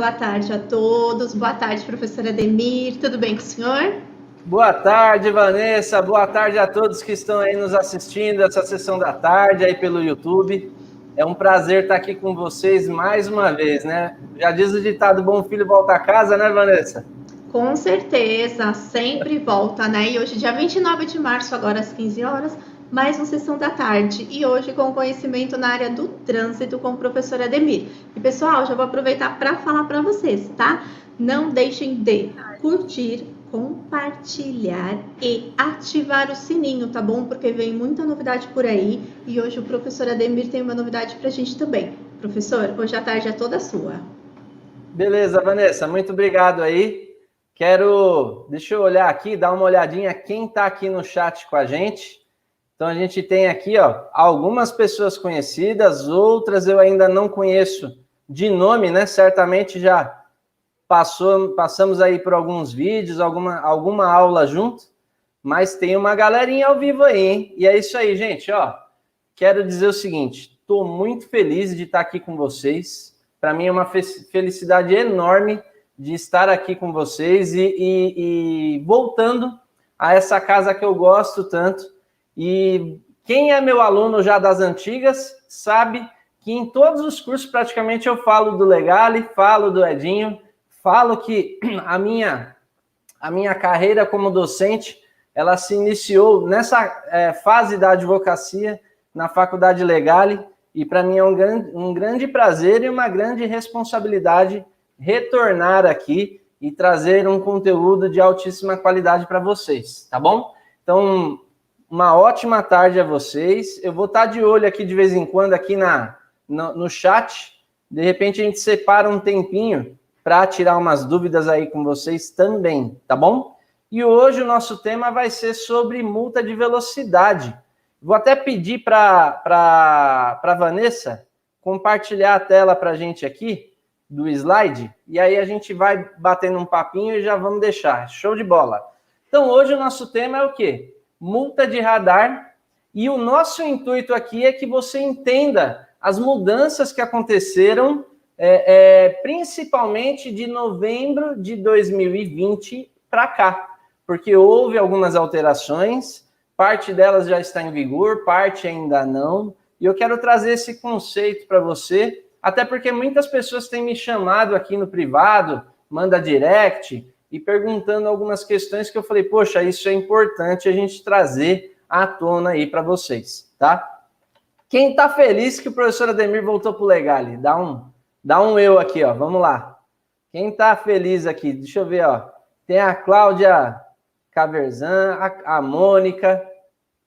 boa tarde a todos. Boa tarde, professor Ademir. Tudo bem com o senhor? Boa tarde, Vanessa. Boa tarde a todos que estão aí nos assistindo essa sessão da tarde aí pelo YouTube. É um prazer estar aqui com vocês mais uma vez, né? Já diz o ditado, bom filho volta a casa, né, Vanessa? Com certeza, sempre volta, né? E hoje, dia 29 de março, agora às 15 horas, mais uma sessão da tarde. E hoje com conhecimento na área do trânsito com o professor Ademir. E, pessoal, já vou aproveitar para falar para vocês, tá? Não deixem de curtir, compartilhar e ativar o sininho, tá bom? Porque vem muita novidade por aí. E hoje o professor Ademir tem uma novidade pra gente também. Professor, hoje a tarde é toda sua. Beleza, Vanessa. Muito obrigado aí. Deixa eu olhar aqui, dar uma olhadinha quem está aqui no chat com a gente. Então, a gente tem aqui, ó, algumas pessoas conhecidas, outras eu ainda não conheço de nome, né? Certamente já passamos aí por alguns vídeos, alguma aula junto, mas tem uma galerinha ao vivo aí, hein? E é isso aí, gente, ó. Quero dizer o seguinte, estou muito feliz de estar aqui com vocês. Para mim é uma felicidade enorme de estar aqui com vocês e voltando a essa casa que eu gosto tanto. E quem é meu aluno já das antigas sabe que em todos os cursos praticamente eu falo do Legale, falo do Edinho, falo que a minha carreira como docente, ela se iniciou nessa fase da advocacia na Faculdade Legale, e para mim é um grande prazer e uma grande responsabilidade retornar aqui e trazer um conteúdo de altíssima qualidade para vocês, tá bom? Então, uma ótima tarde a vocês. Eu vou estar de olho aqui de vez em quando aqui no chat. De repente a gente separa um tempinho para tirar umas dúvidas aí com vocês também, tá bom? E hoje o nosso tema vai ser sobre multa de velocidade. Vou até pedir para Vanessa compartilhar a tela para a gente aqui, do slide, e aí a gente vai batendo um papinho e já vamos deixar. Show de bola! Então, hoje o nosso tema é o quê? Multa de radar, e o nosso intuito aqui é que você entenda as mudanças que aconteceram, principalmente de novembro de 2020 para cá, porque houve algumas alterações, parte delas já está em vigor, parte ainda não, e eu quero trazer esse conceito para você, até porque muitas pessoas têm me chamado aqui no privado, manda direct, e perguntando algumas questões que eu falei, poxa, isso é importante a gente trazer à tona aí para vocês, tá? Quem tá feliz que o professor Ademir voltou pro Legale? Dá um eu aqui, ó, vamos lá. Quem tá feliz aqui? Deixa eu ver, ó. Tem a Cláudia Caverzan, a Mônica,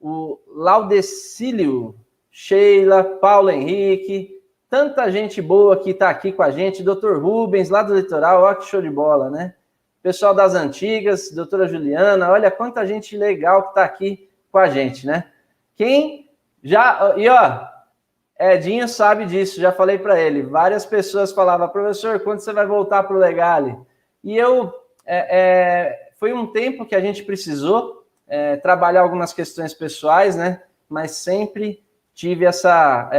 o Laudecílio, Sheila, Paulo Henrique, tanta gente boa que tá aqui com a gente, Dr. Rubens, lá do Litoral, ó que show de bola, né? Pessoal das antigas, doutora Juliana, olha quanta gente legal que está aqui com a gente, né? Quem já... E, ó, Edinho sabe disso, já falei para ele. Várias pessoas falavam, professor, quando você vai voltar para o Legale? E foi um tempo que a gente precisou trabalhar algumas questões pessoais, né? Mas sempre tive essa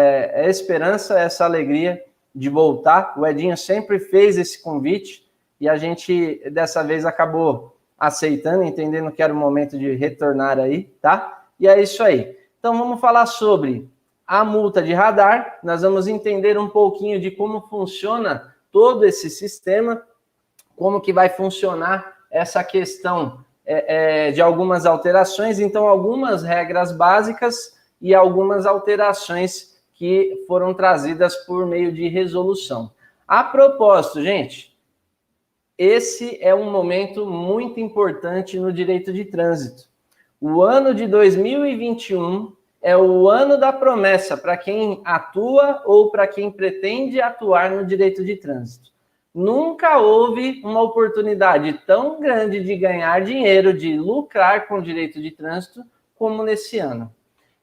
esperança, essa alegria de voltar. O Edinho sempre fez esse convite, e a gente, dessa vez, acabou aceitando, entendendo que era o momento de retornar aí, tá? E é isso aí. Então, vamos falar sobre a multa de radar. Nós vamos entender um pouquinho de como funciona todo esse sistema, como que vai funcionar essa questão de algumas alterações. Então, algumas regras básicas e algumas alterações que foram trazidas por meio de resolução. A propósito, gente, esse é um momento muito importante no direito de trânsito. O ano de 2021 é o ano da promessa para quem atua ou para quem pretende atuar no direito de trânsito. Nunca houve uma oportunidade tão grande de ganhar dinheiro, de lucrar com o direito de trânsito, como nesse ano.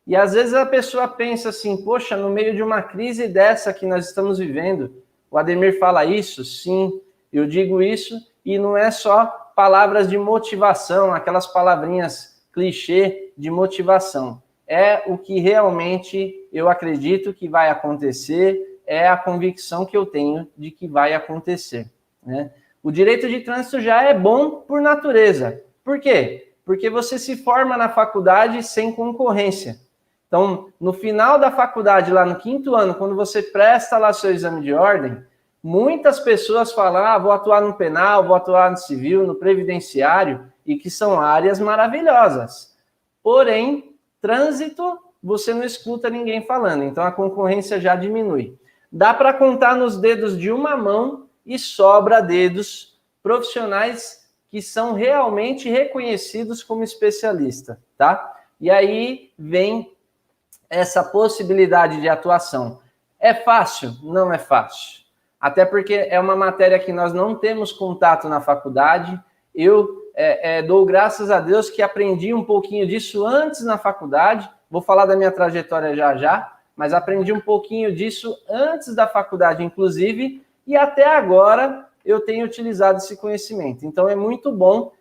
E às vezes a pessoa pensa assim, poxa, no meio de uma crise dessa que nós estamos vivendo, o Ademir fala isso? Sim. Eu digo isso e não é só palavras de motivação, aquelas palavrinhas clichê de motivação. É o que realmente eu acredito que vai acontecer, é a convicção que eu tenho de que vai acontecer, né? O direito de trânsito já é bom por natureza. Por quê? Porque você se forma na faculdade sem concorrência. Então, no final da faculdade, lá no 5º ano, quando você presta lá seu exame de ordem, muitas pessoas falam, vou atuar no penal, vou atuar no civil, no previdenciário, e que são áreas maravilhosas. Porém, trânsito, você não escuta ninguém falando, então a concorrência já diminui. Dá para contar nos dedos de uma mão e sobra dedos profissionais que são realmente reconhecidos como especialista, tá? E aí vem essa possibilidade de atuação. É fácil? Não é fácil. Até porque é uma matéria que nós não temos contato na faculdade. Eu dou graças a Deus que aprendi um pouquinho disso antes na faculdade. Vou falar da minha trajetória já, mas aprendi um pouquinho disso antes da faculdade, inclusive, e até agora eu tenho utilizado esse conhecimento. Então é muito bom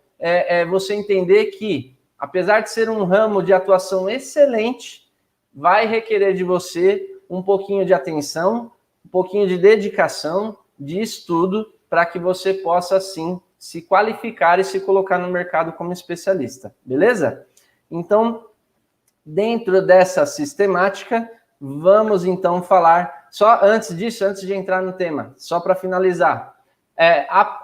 você entender que, apesar de ser um ramo de atuação excelente, vai requerer de você um pouquinho de atenção, um pouquinho de dedicação, de estudo, para que você possa, sim, se qualificar e se colocar no mercado como especialista, beleza? Então, dentro dessa sistemática, vamos então falar, só antes disso, antes de entrar no tema, só para finalizar,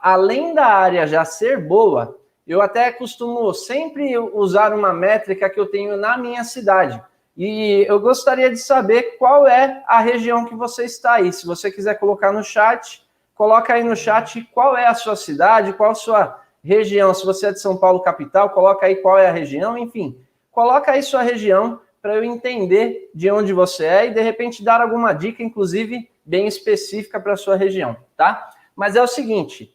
além da área já ser boa, eu até costumo sempre usar uma métrica que eu tenho na minha cidade. E eu gostaria de saber qual é a região que você está aí. Se você quiser colocar no chat, coloca aí no chat qual é a sua cidade, qual a sua região. Se você é de São Paulo capital, coloca aí qual é a região, enfim. Coloca aí sua região para eu entender de onde você é e, de repente, dar alguma dica, inclusive, bem específica para a sua região, tá? Mas é o seguinte,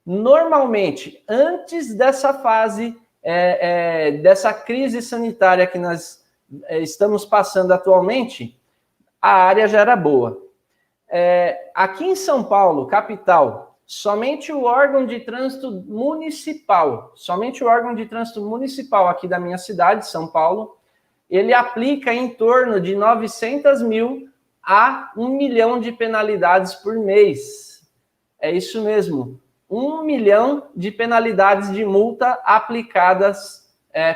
normalmente, antes dessa fase, dessa crise sanitária que nós estamos passando atualmente, a área já era boa. Aqui em São Paulo, capital, somente o órgão de trânsito municipal aqui da minha cidade, São Paulo, ele aplica em torno de 900 mil a 1 milhão de penalidades por mês. É isso mesmo, 1 milhão de penalidades de multa aplicadas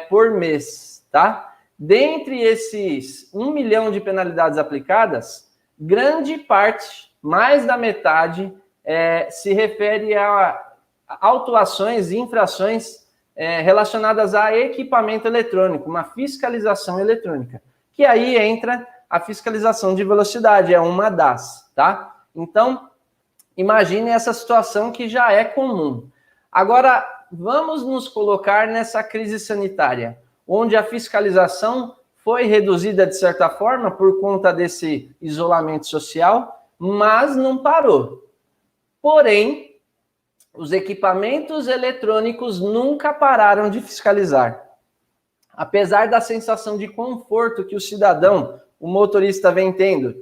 por mês, tá? Dentre esses 1 milhão de penalidades aplicadas, grande parte, mais da metade, se refere a autuações e infrações relacionadas a equipamento eletrônico, uma fiscalização eletrônica, que aí entra a fiscalização de velocidade, é uma das, tá? Então, imagine essa situação que já é comum. Agora, vamos nos colocar nessa crise sanitária, onde a fiscalização foi reduzida de certa forma por conta desse isolamento social, mas não parou. Porém, os equipamentos eletrônicos nunca pararam de fiscalizar. Apesar da sensação de conforto que o cidadão, o motorista, vem tendo,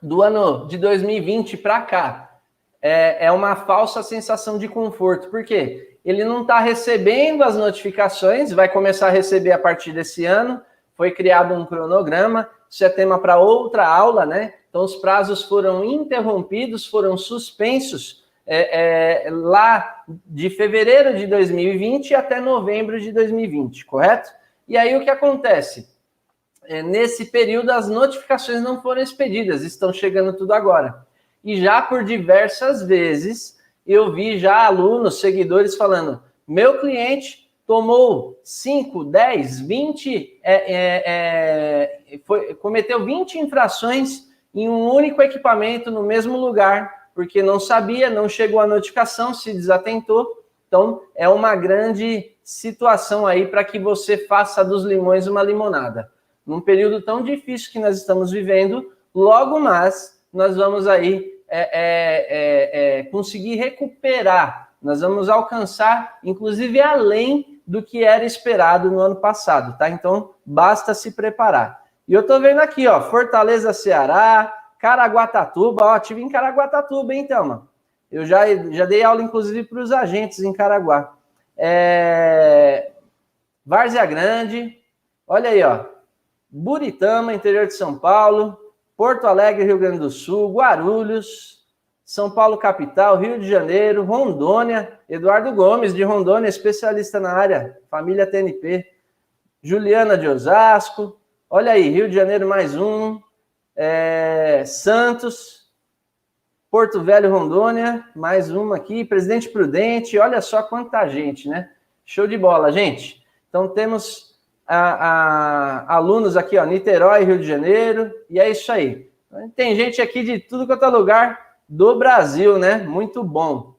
do ano de 2020 para cá, é uma falsa sensação de conforto. Por quê? Ele não está recebendo as notificações, vai começar a receber a partir desse ano, foi criado um cronograma, isso é tema para outra aula, né? Então, os prazos foram interrompidos, foram suspensos lá de fevereiro de 2020 até novembro de 2020, correto? E aí o que acontece? Nesse período, as notificações não foram expedidas, estão chegando tudo agora. E já por diversas vezes, eu vi já alunos, seguidores falando, meu cliente tomou 5, 10, 20, cometeu 20 infrações em um único equipamento no mesmo lugar, porque não sabia, não chegou a notificação, se desatentou. Então, é uma grande situação aí para que você faça dos limões uma limonada. Num período tão difícil que nós estamos vivendo, logo mais nós vamos aí conseguir recuperar, nós vamos alcançar, inclusive, além do que era esperado no ano passado, tá? Então, basta se preparar. E eu tô vendo aqui, ó, Fortaleza, Ceará, Caraguatatuba, ó, estive em Caraguatatuba, hein, Thelma? Eu já dei aula, inclusive, para os agentes em Caraguá. Várzea Grande, olha aí, ó, Buritama, interior de São Paulo, Porto Alegre, Rio Grande do Sul, Guarulhos, São Paulo capital, Rio de Janeiro, Rondônia, Eduardo Gomes de Rondônia, especialista na área, família TNP, Juliana de Osasco, olha aí, Rio de Janeiro mais um, Santos, Porto Velho, Rondônia, mais uma aqui, Presidente Prudente, olha só quanta gente, né? Show de bola, gente. Então temos alunos aqui, ó, Niterói, Rio de Janeiro, e é isso aí. Tem gente aqui de tudo quanto é lugar do Brasil, né? Muito bom.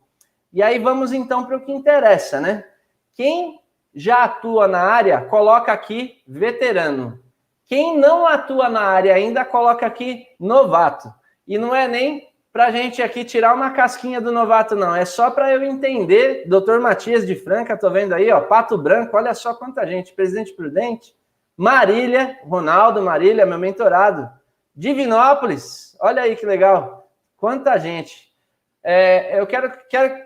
E aí vamos então para o que interessa, né? Quem já atua na área, coloca aqui veterano. Quem não atua na área ainda, coloca aqui novato. E não é nem para a gente aqui tirar uma casquinha do novato, não. É só para eu entender. Doutor Matias de Franca, tô vendo aí, ó, Pato Branco, olha só quanta gente. Presidente Prudente, Marília, Ronaldo Marília, meu mentorado. Divinópolis, olha aí que legal. Quanta gente. Eu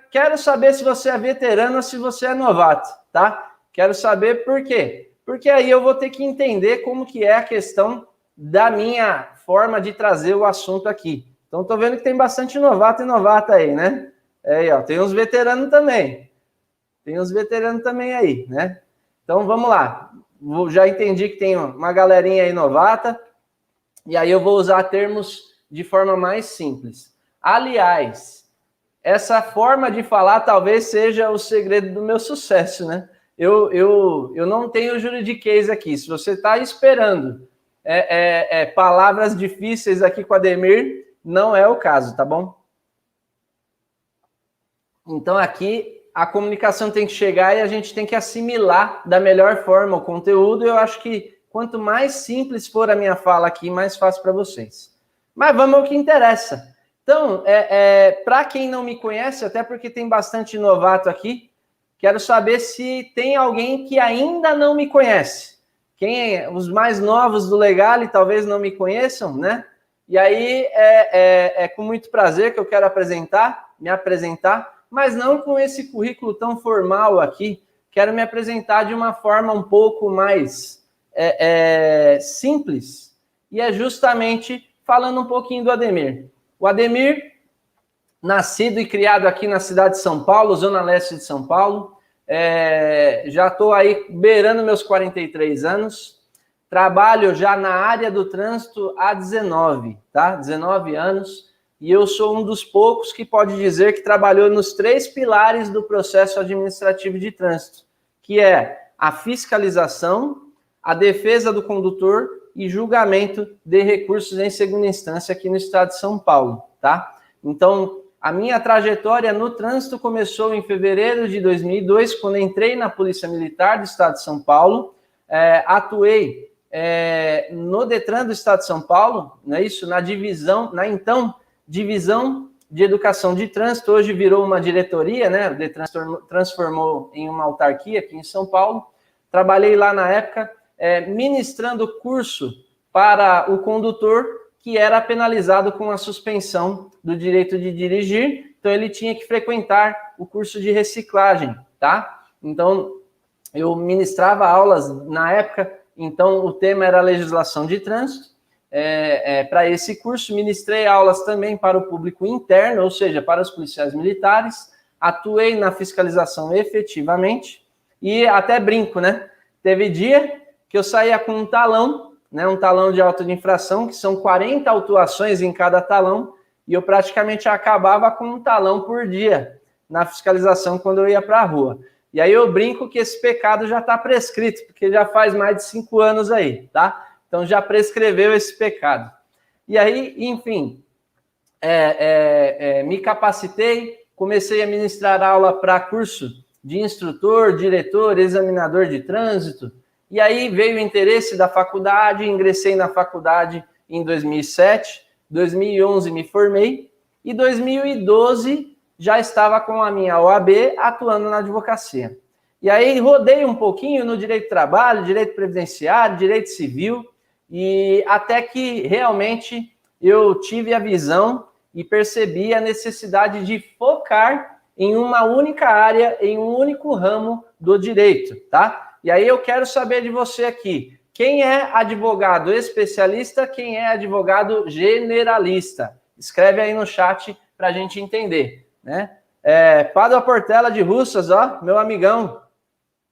quero saber se você é veterano ou se você é novato, tá? Quero saber por quê. Porque aí eu vou ter que entender como que é a questão da minha forma de trazer o assunto aqui. Então, tô vendo que tem bastante novato e novata aí, né? Aí, ó, tem uns veteranos também. Tem uns veteranos também aí, né? Então, vamos lá. Já entendi que tem uma galerinha aí novata. E aí eu vou usar termos de forma mais simples. Aliás, essa forma de falar talvez seja o segredo do meu sucesso, né? Eu não tenho juridiquês aqui. Se você está esperando palavras difíceis aqui com o Ademir, não é o caso, tá bom? Então aqui a comunicação tem que chegar e a gente tem que assimilar da melhor forma o conteúdo. Eu acho que quanto mais simples for a minha fala aqui, mais fácil para vocês. Mas vamos ao que interessa. Então, para quem não me conhece, até porque tem bastante novato aqui, quero saber se tem alguém que ainda não me conhece. Os mais novos do Legale talvez não me conheçam, né? E aí é com muito prazer que eu quero me apresentar, mas não com esse currículo tão formal aqui. Quero me apresentar de uma forma um pouco mais simples, e é justamente falando um pouquinho do Ademir. O Ademir, nascido e criado aqui na cidade de São Paulo, zona leste de São Paulo, já estou aí beirando meus 43 anos, trabalho já na área do trânsito há 19 anos, e eu sou um dos poucos que pode dizer que trabalhou nos 3 pilares do processo administrativo de trânsito, que é a fiscalização, a defesa do condutor e julgamento de recursos em segunda instância aqui no estado de São Paulo, tá? Então, a minha trajetória no trânsito começou em fevereiro de 2002, quando entrei na Polícia Militar do estado de São Paulo, atuei no Detran do estado de São Paulo, não é isso? Na então divisão de educação de trânsito, hoje virou uma diretoria, né? O Detran transformou em uma autarquia aqui em São Paulo. Trabalhei lá na época, ministrando curso para o condutor que era penalizado com a suspensão do direito de dirigir, então ele tinha que frequentar o curso de reciclagem, tá? Então, eu ministrava aulas na época, então o tema era legislação de trânsito. Para esse curso, ministrei aulas também para o público interno, ou seja, para os policiais militares, atuei na fiscalização efetivamente, e até brinco, né? Teve dia que eu saía com um talão, né, um talão de auto de infração, que são 40 autuações em cada talão, e eu praticamente acabava com um talão por dia na fiscalização quando eu ia para a rua. E aí eu brinco que esse pecado já está prescrito, porque já faz mais de 5 anos aí, tá? Então já prescreveu esse pecado. E aí, enfim, me capacitei, comecei a ministrar aula para curso de instrutor, diretor, examinador de trânsito, e aí veio o interesse da faculdade, ingressei na faculdade em 2007, 2011 me formei, e 2012 já estava com a minha OAB atuando na advocacia. E aí rodei um pouquinho no direito do trabalho, direito previdenciário, direito civil, e até que realmente eu tive a visão e percebi a necessidade de focar em uma única área, em um único ramo do direito, tá? E aí eu quero saber de você aqui, Quem é advogado especialista, quem é advogado generalista? Escreve aí no chat para a gente entender, né? Pádua Portela de Russas, ó, meu amigão,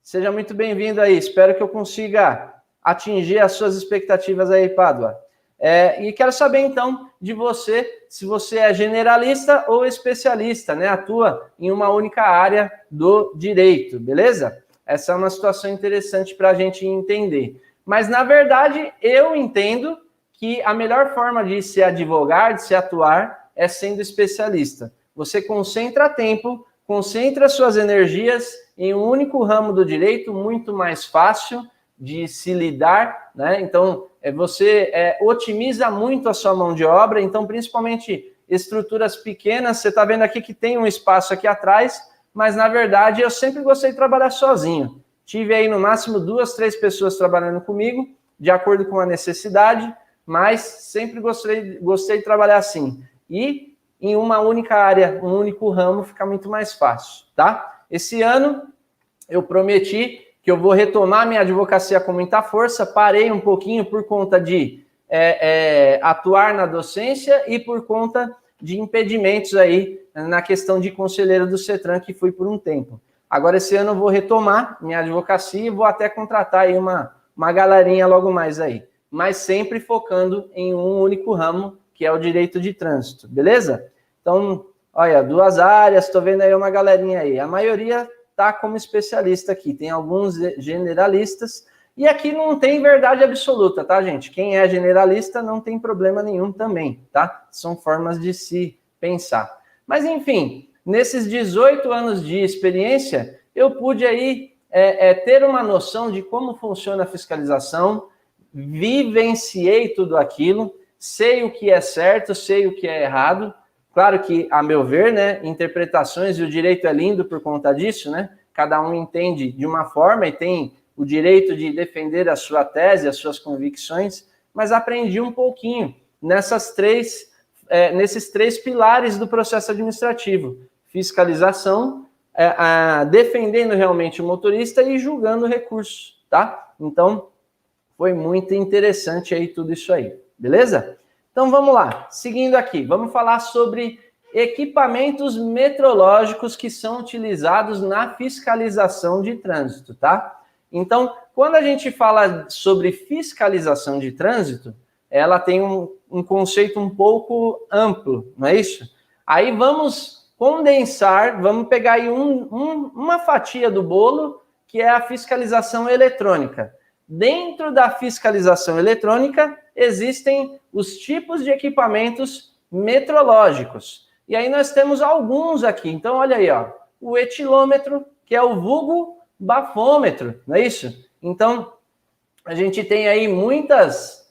seja muito bem-vindo aí. Espero que eu consiga atingir as suas expectativas aí, Pádua. E quero saber, então, de você, se você é generalista ou especialista, né? Atua em uma única área do direito, beleza? Essa é uma situação interessante para a gente entender. Mas, na verdade, eu entendo que a melhor forma de se advogar, de se atuar, é sendo especialista. Você concentra tempo, concentra suas energias em um único ramo do direito, muito mais fácil de se lidar, né? Então, você otimiza muito a sua mão de obra, então, principalmente estruturas pequenas, você está vendo aqui que tem um espaço aqui atrás, mas, na verdade, eu sempre gostei de trabalhar sozinho. Tive aí, no máximo, 2, 3 pessoas trabalhando comigo, de acordo com a necessidade, mas sempre gostei de trabalhar assim. E em uma única área, um único ramo, fica muito mais fácil, tá? Esse ano, eu prometi que eu vou retomar minha advocacia com muita força, parei um pouquinho por conta de atuar na docência e por conta de impedimentos aí na questão de conselheiro do CETRAN, que fui por um tempo. Agora, esse ano, eu vou retomar minha advocacia e vou até contratar aí uma galerinha logo mais aí. Mas sempre focando em um único ramo, que é o direito de trânsito, beleza? Então, olha, 2 áreas, estou vendo aí uma galerinha aí. A maioria está como especialista aqui, tem alguns generalistas, e aqui não tem verdade absoluta, tá, gente? Quem é generalista não tem problema nenhum também, tá? São formas de se pensar. Mas, enfim, nesses 18 anos de experiência, eu pude aí ter uma noção de como funciona a fiscalização, vivenciei tudo aquilo, sei o que é certo, sei o que é errado. Claro que, a meu ver, né, interpretações, e o direito é lindo por conta disso, né? Cada um entende de uma forma e tem o direito de defender a sua tese, as suas convicções, mas aprendi um pouquinho nesses 3 pilares do processo administrativo: fiscalização, defendendo realmente o motorista e julgando o recurso, tá? Então, foi muito interessante aí tudo isso aí, beleza? Então, vamos lá. Seguindo aqui, vamos falar sobre equipamentos metrológicos que são utilizados na fiscalização de trânsito, tá? Então, quando a gente fala sobre fiscalização de trânsito, ela tem um conceito um pouco amplo, não é isso? Aí vamos condensar, vamos pegar aí uma fatia do bolo, que é a fiscalização eletrônica. Dentro da fiscalização eletrônica, existem os tipos de equipamentos metrológicos. E aí nós temos alguns aqui. Então, olha aí, ó, o etilômetro, que é o vulgo bafômetro, não é isso? Então, a gente tem aí muitas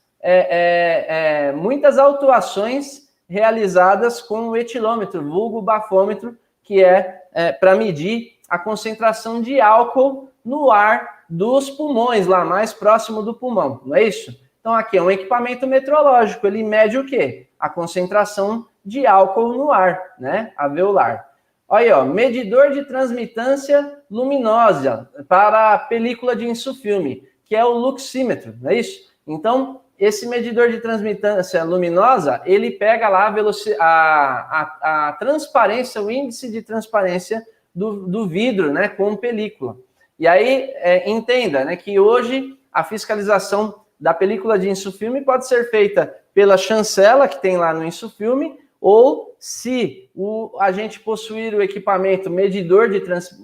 autuações realizadas com o etilômetro, vulgo bafômetro, que é para medir a concentração de álcool no ar dos pulmões, lá mais próximo do pulmão, não é isso? Então, aqui é um equipamento metrológico, ele mede o quê? A concentração de álcool no ar, né? Alveolar. Olha aí, ó, medidor de transmitância luminosa para a película de insufilme, que é o luxímetro, não é isso? Então, esse medidor de transmitância luminosa, ele pega lá a transparência, o índice de transparência do vidro, né, com película. E aí, entenda, né, que hoje a fiscalização da película de insufilme pode ser feita pela chancela que tem lá no insufilme, ou se o agente possuir o equipamento medidor de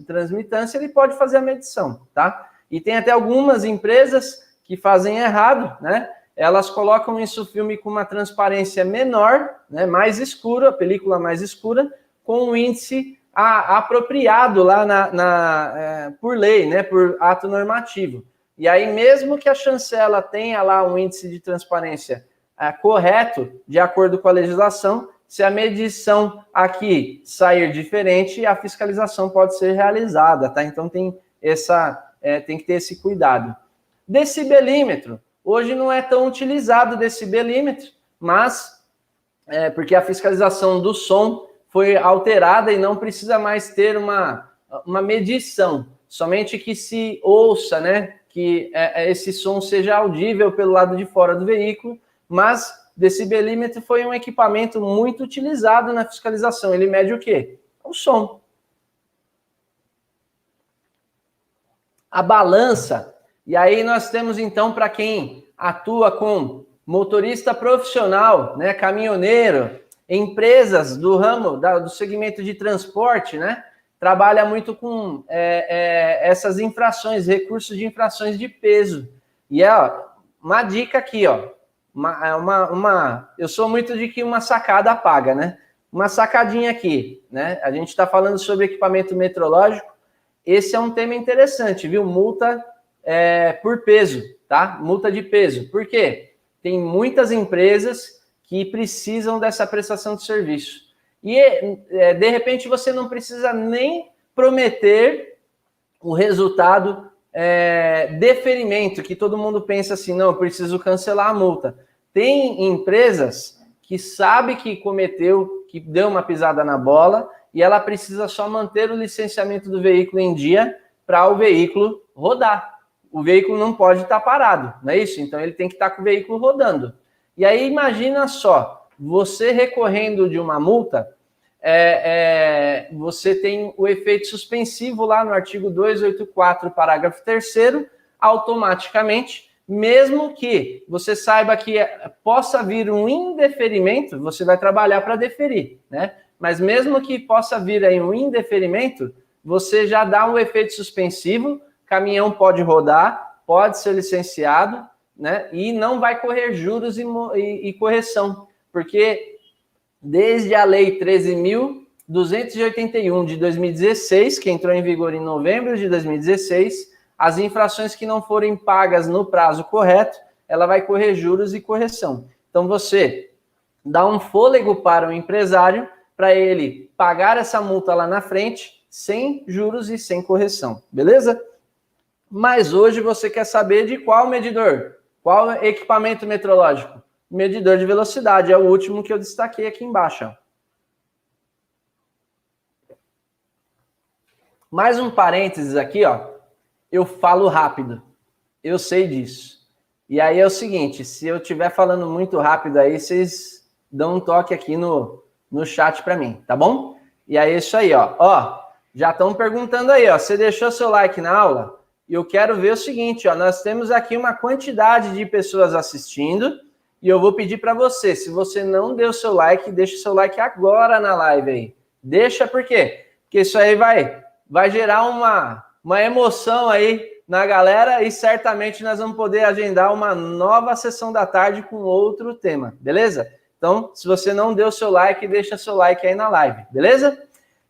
transmitância, ele pode fazer a medição, tá? E tem até algumas empresas que fazem errado, né? Elas colocam o insufilme com uma transparência menor, né, mais escura, a película mais escura, com o índice apropriado lá por lei, né, por ato normativo. E aí, mesmo que a chancela tenha lá um índice de transparência correto, de acordo com a legislação, se a medição aqui sair diferente, a fiscalização pode ser realizada, tá? Então, tem que ter esse cuidado. Decibelímetro. Hoje não é tão utilizado decibelímetro, mas porque a fiscalização do som foi alterada e não precisa mais ter uma medição, somente que se ouça, né, que esse som seja audível pelo lado de fora do veículo, mas decibelímetro foi um equipamento muito utilizado na fiscalização. Ele mede o quê? O som. A balança, e aí nós temos então para quem atua com motorista profissional, né, caminhoneiro, empresas do ramo, do segmento de transporte, né, trabalha muito com essas infrações, recursos de infrações de peso. E uma dica aqui, ó, eu sou muito de que uma sacada paga, né? Uma sacadinha aqui, né? A gente está falando sobre equipamento metrológico. Esse é um tema interessante, viu? Multa por peso, tá? Multa de peso. Por quê? Tem muitas empresas que precisam dessa prestação de serviço. E, de repente, você não precisa nem prometer o resultado deferimento, que todo mundo pensa assim, não, eu preciso cancelar a multa. Tem empresas que sabem que cometeu, que deu uma pisada na bola, e ela precisa só manter o licenciamento do veículo em dia para o veículo rodar. O veículo não pode estar parado, não é isso? Então, ele tem que estar com o veículo rodando. E aí, imagina só, você recorrendo de uma multa, você tem o efeito suspensivo lá no artigo 284, parágrafo 3º, automaticamente, mesmo que você saiba que possa vir um indeferimento, você vai trabalhar para deferir, né? Mas mesmo que possa vir aí um indeferimento, você já dá um efeito suspensivo, caminhão pode rodar, pode ser licenciado, né? E não vai correr juros e correção, porque desde a Lei 13.281 de 2016, que entrou em vigor em novembro de 2016, as infrações que não forem pagas no prazo correto, ela vai correr juros e correção. Então, você dá um fôlego para o empresário para ele pagar essa multa lá na frente, sem juros e sem correção, beleza? Mas hoje você quer saber de qual medidor? Qual equipamento metrológico? Medidor de velocidade, é o último que eu destaquei aqui embaixo. Ó. Mais um parênteses aqui, ó. Eu falo rápido, eu sei disso. E aí é o seguinte, se eu estiver falando muito rápido aí, vocês dão um toque aqui no chat para mim, tá bom? E aí é isso aí, ó. Ó, já estão perguntando aí, ó. Você deixou seu like na aula? E eu quero ver o seguinte, ó. Nós temos aqui uma quantidade de pessoas assistindo e eu vou pedir para você, se você não deu seu like, deixa o seu like agora na live aí. Deixa por quê? Porque isso aí vai gerar uma emoção aí na galera e certamente nós vamos poder agendar uma nova sessão da tarde com outro tema, beleza? Então, se você não deu seu like, deixa seu like aí na live, beleza?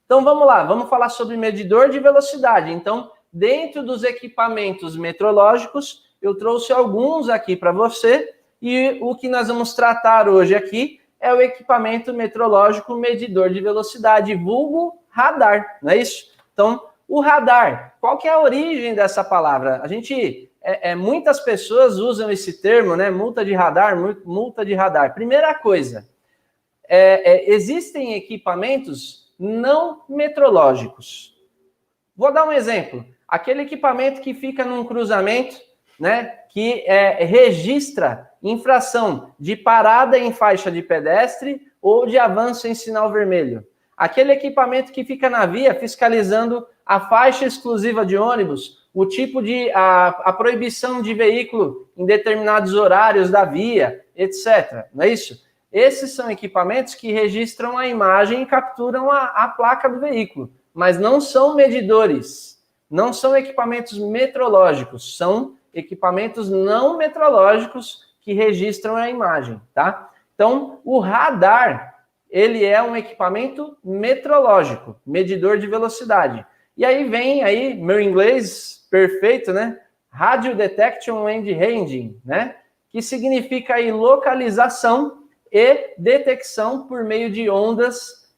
Então, vamos lá, vamos falar sobre medidor de velocidade. Então, dentro dos equipamentos metrológicos, eu trouxe alguns aqui para você e o que nós vamos tratar hoje aqui é o equipamento metrológico medidor de velocidade, vulgo radar, não é isso? Então, o radar, qual que é a origem dessa palavra? A gente, muitas pessoas usam esse termo, né? Multa de radar, multa de radar. Primeira coisa, existem equipamentos não metrológicos. Vou dar um exemplo. Aquele equipamento que fica num cruzamento, né? Que registra infração de parada em faixa de pedestre ou de avanço em sinal vermelho. Aquele equipamento que fica na via fiscalizando a faixa exclusiva de ônibus, o tipo de a proibição de veículo em determinados horários da via, etc. Não é isso? Esses são equipamentos que registram a imagem e capturam a placa do veículo, mas não são medidores, não são equipamentos metrológicos, são equipamentos não metrológicos que registram a imagem, tá? Então, o radar, ele é um equipamento metrológico, medidor de velocidade. E aí vem aí, meu inglês perfeito, né? Radio Detection and Ranging, né? Que significa aí localização e detecção por meio de ondas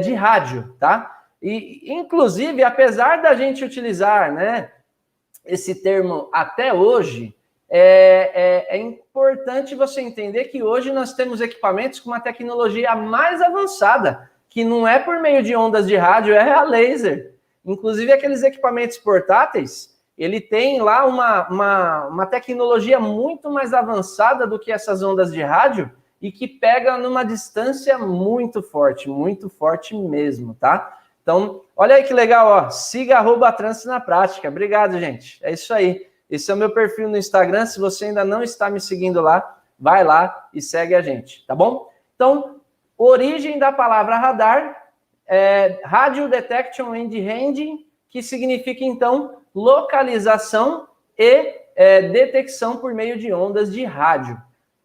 de rádio, tá? E, inclusive, apesar da gente utilizar, né, esse termo até hoje, é importante você entender que hoje nós temos equipamentos com uma tecnologia mais avançada, que não é por meio de ondas de rádio, é a laser. Inclusive, aqueles equipamentos portáteis, ele tem lá uma tecnologia muito mais avançada do que essas ondas de rádio e que pega numa distância muito forte mesmo, tá? Então, olha aí que legal, ó, siga @Trânsito na Prática. Obrigado, gente. É isso aí. Esse é o meu perfil no Instagram. Se você ainda não está me seguindo lá, vai lá e segue a gente, tá bom? Então, origem da palavra radar, Radio Detection and Handling, que significa, então, localização e detecção por meio de ondas de rádio.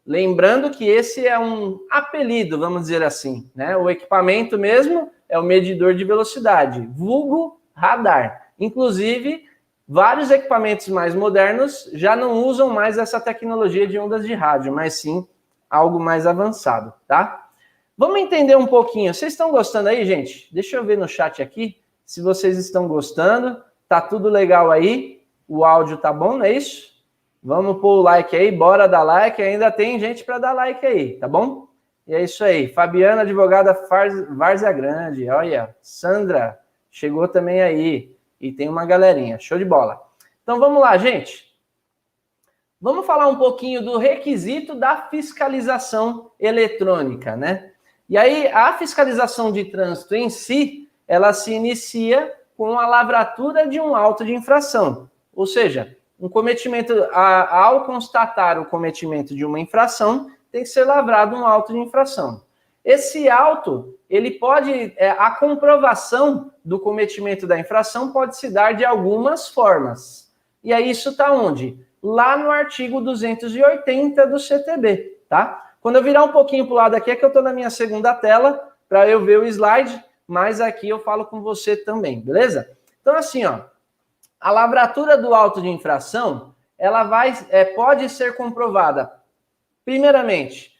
Lembrando que esse é um apelido, vamos dizer assim, né? O equipamento mesmo é o medidor de velocidade, vulgo radar. Inclusive, vários equipamentos mais modernos já não usam mais essa tecnologia de ondas de rádio, mas sim algo mais avançado, tá? Vamos entender um pouquinho. Vocês estão gostando aí, gente? Deixa eu ver no chat aqui se vocês estão gostando. Tá tudo legal aí? O áudio tá bom, não é isso? Vamos pôr o like aí, bora dar like. Ainda tem gente para dar like aí, tá bom? E é isso aí. Fabiana, advogada Várzea Grande. Olha, Sandra chegou também aí. E tem uma galerinha. Show de bola. Então vamos lá, gente. Vamos falar um pouquinho do requisito da fiscalização eletrônica, né? E aí, a fiscalização de trânsito em si, ela se inicia com a lavratura de um auto de infração. Ou seja, um cometimento, ao constatar o cometimento de uma infração, tem que ser lavrado um auto de infração. Esse auto, ele pode, a comprovação do cometimento da infração pode se dar de algumas formas. E aí isso está onde? Lá no artigo 280 do CTB, tá? Quando eu virar um pouquinho para o lado aqui, é que eu estou na minha segunda tela, para eu ver o slide, mas aqui eu falo com você também, beleza? Então, assim, ó, a lavratura do auto de infração, ela pode ser comprovada, primeiramente,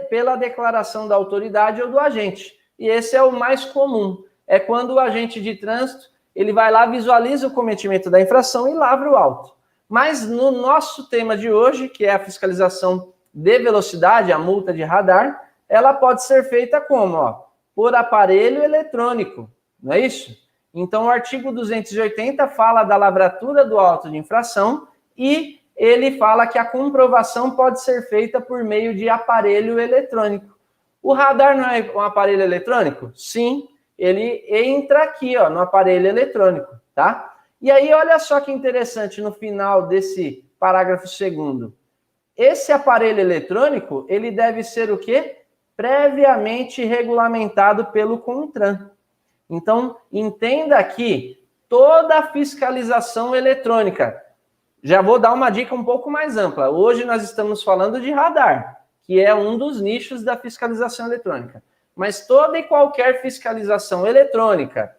pela declaração da autoridade ou do agente. E esse é o mais comum. É quando o agente de trânsito, ele vai lá, visualiza o cometimento da infração e lavra o auto. Mas no nosso tema de hoje, que é a fiscalização de velocidade, a multa de radar, ela pode ser feita como? Ó, por aparelho eletrônico, não é isso? Então, o artigo 280 fala da lavratura do auto de infração e ele fala que a comprovação pode ser feita por meio de aparelho eletrônico. O radar não é um aparelho eletrônico? Sim, ele entra aqui, ó, no aparelho eletrônico, tá? E aí, olha só que interessante no final desse parágrafo 2º. Esse aparelho eletrônico, ele deve ser o quê? Previamente regulamentado pelo CONTRAN. Então, entenda aqui, toda a fiscalização eletrônica. Já vou dar uma dica um pouco mais ampla. Hoje nós estamos falando de radar, que é um dos nichos da fiscalização eletrônica. Mas toda e qualquer fiscalização eletrônica,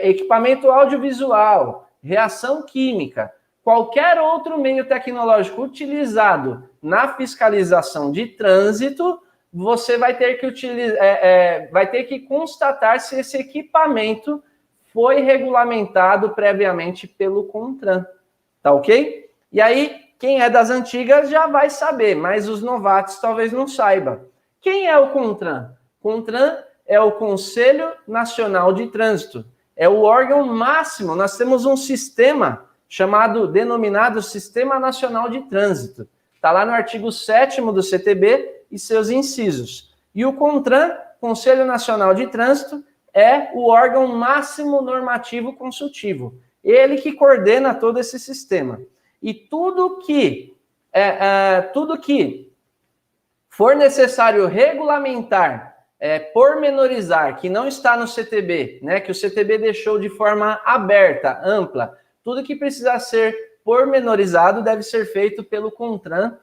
equipamento audiovisual, reação química, qualquer outro meio tecnológico utilizado na fiscalização de trânsito, você vai ter que vai ter que constatar se esse equipamento foi regulamentado previamente pelo CONTRAN, tá ok? E aí, quem é das antigas já vai saber, mas os novatos talvez não saibam. Quem é o CONTRAN? CONTRAN é o Conselho Nacional de Trânsito, é o órgão máximo. Nós temos um sistema denominado Sistema Nacional de Trânsito. Está lá no artigo 7º do CTB e seus incisos. E o CONTRAN, Conselho Nacional de Trânsito, é o órgão máximo normativo consultivo. Ele que coordena todo esse sistema. E tudo que for necessário regulamentar, pormenorizar, que não está no CTB, né, que o CTB deixou de forma aberta, ampla, tudo que precisar ser pormenorizado deve ser feito pelo CONTRAN,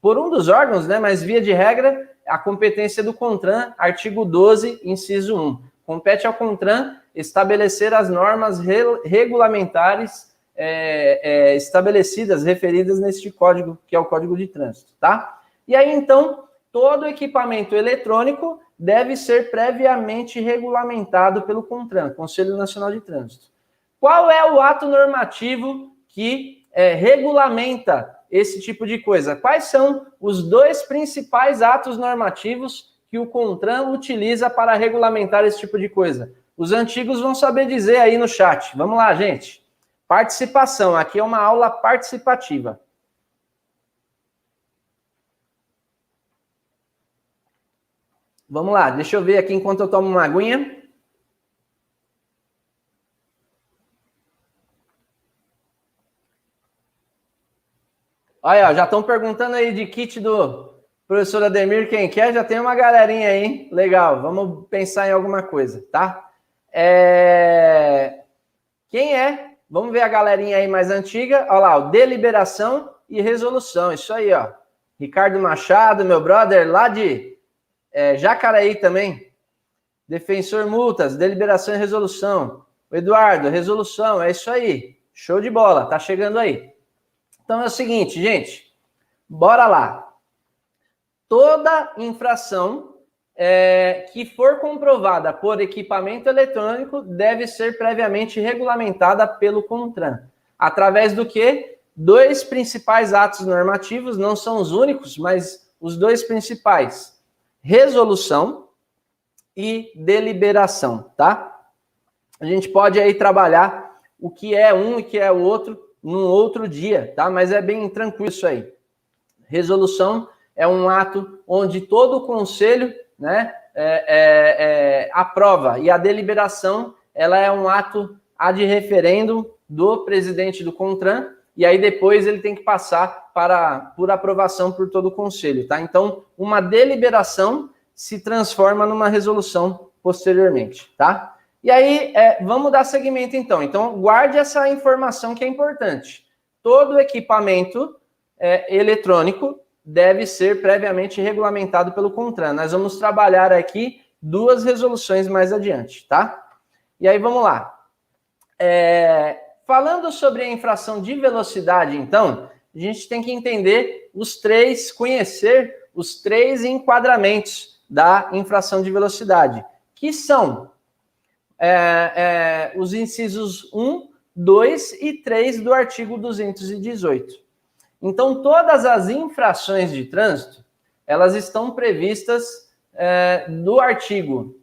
por um dos órgãos, né, mas via de regra, a competência do CONTRAN, artigo 12, inciso 1. Compete ao CONTRAN estabelecer as normas regulamentares estabelecidas, referidas neste código, que é o Código de Trânsito, tá? E aí, então, todo equipamento eletrônico deve ser previamente regulamentado pelo CONTRAN, Conselho Nacional de Trânsito. Qual é o ato normativo que regulamenta esse tipo de coisa? Quais são os dois principais atos normativos que o CONTRAN utiliza para regulamentar esse tipo de coisa? Os antigos vão saber dizer aí no chat. Vamos lá, gente. Participação, aqui é uma aula participativa. Vamos lá, deixa eu ver aqui enquanto eu tomo uma aguinha. Olha, já estão perguntando aí de kit do professor Ademir, quem quer, já tem uma galerinha aí, hein? Legal, vamos pensar em alguma coisa, tá? Quem é? Vamos ver a galerinha aí mais antiga. Olha lá, o deliberação e resolução, isso aí, ó. Ricardo Machado, meu brother, lá de Jacareí também. Defensor multas, deliberação e resolução. O Eduardo, resolução, é isso aí. Show de bola, tá chegando aí. Então é o seguinte, gente, bora lá. Toda infração que for comprovada por equipamento eletrônico deve ser previamente regulamentada pelo CONTRAN. Através do quê? 2 principais atos normativos, não são os únicos, mas os 2 principais. Resolução e deliberação, tá? A gente pode aí trabalhar o que é um e o que é o outro num outro dia, tá? Mas é bem tranquilo isso aí. Resolução é um ato onde todo o conselho, né, aprova, e a deliberação, ela é um ato ad referendum do presidente do CONTRAN, e aí depois ele tem que passar por aprovação por todo o conselho, tá? Então, uma deliberação se transforma numa resolução posteriormente, tá? E aí, vamos dar seguimento então. Então, guarde essa informação que é importante. Todo equipamento eletrônico deve ser previamente regulamentado pelo CONTRAN. Nós vamos trabalhar aqui 2 resoluções mais adiante, tá? E aí, vamos lá. Falando sobre a infração de velocidade, então, a gente tem que entender conhecer os 3 enquadramentos da infração de velocidade, que são os incisos 1, 2 e 3 do artigo 218. Então, todas as infrações de trânsito, elas estão previstas do artigo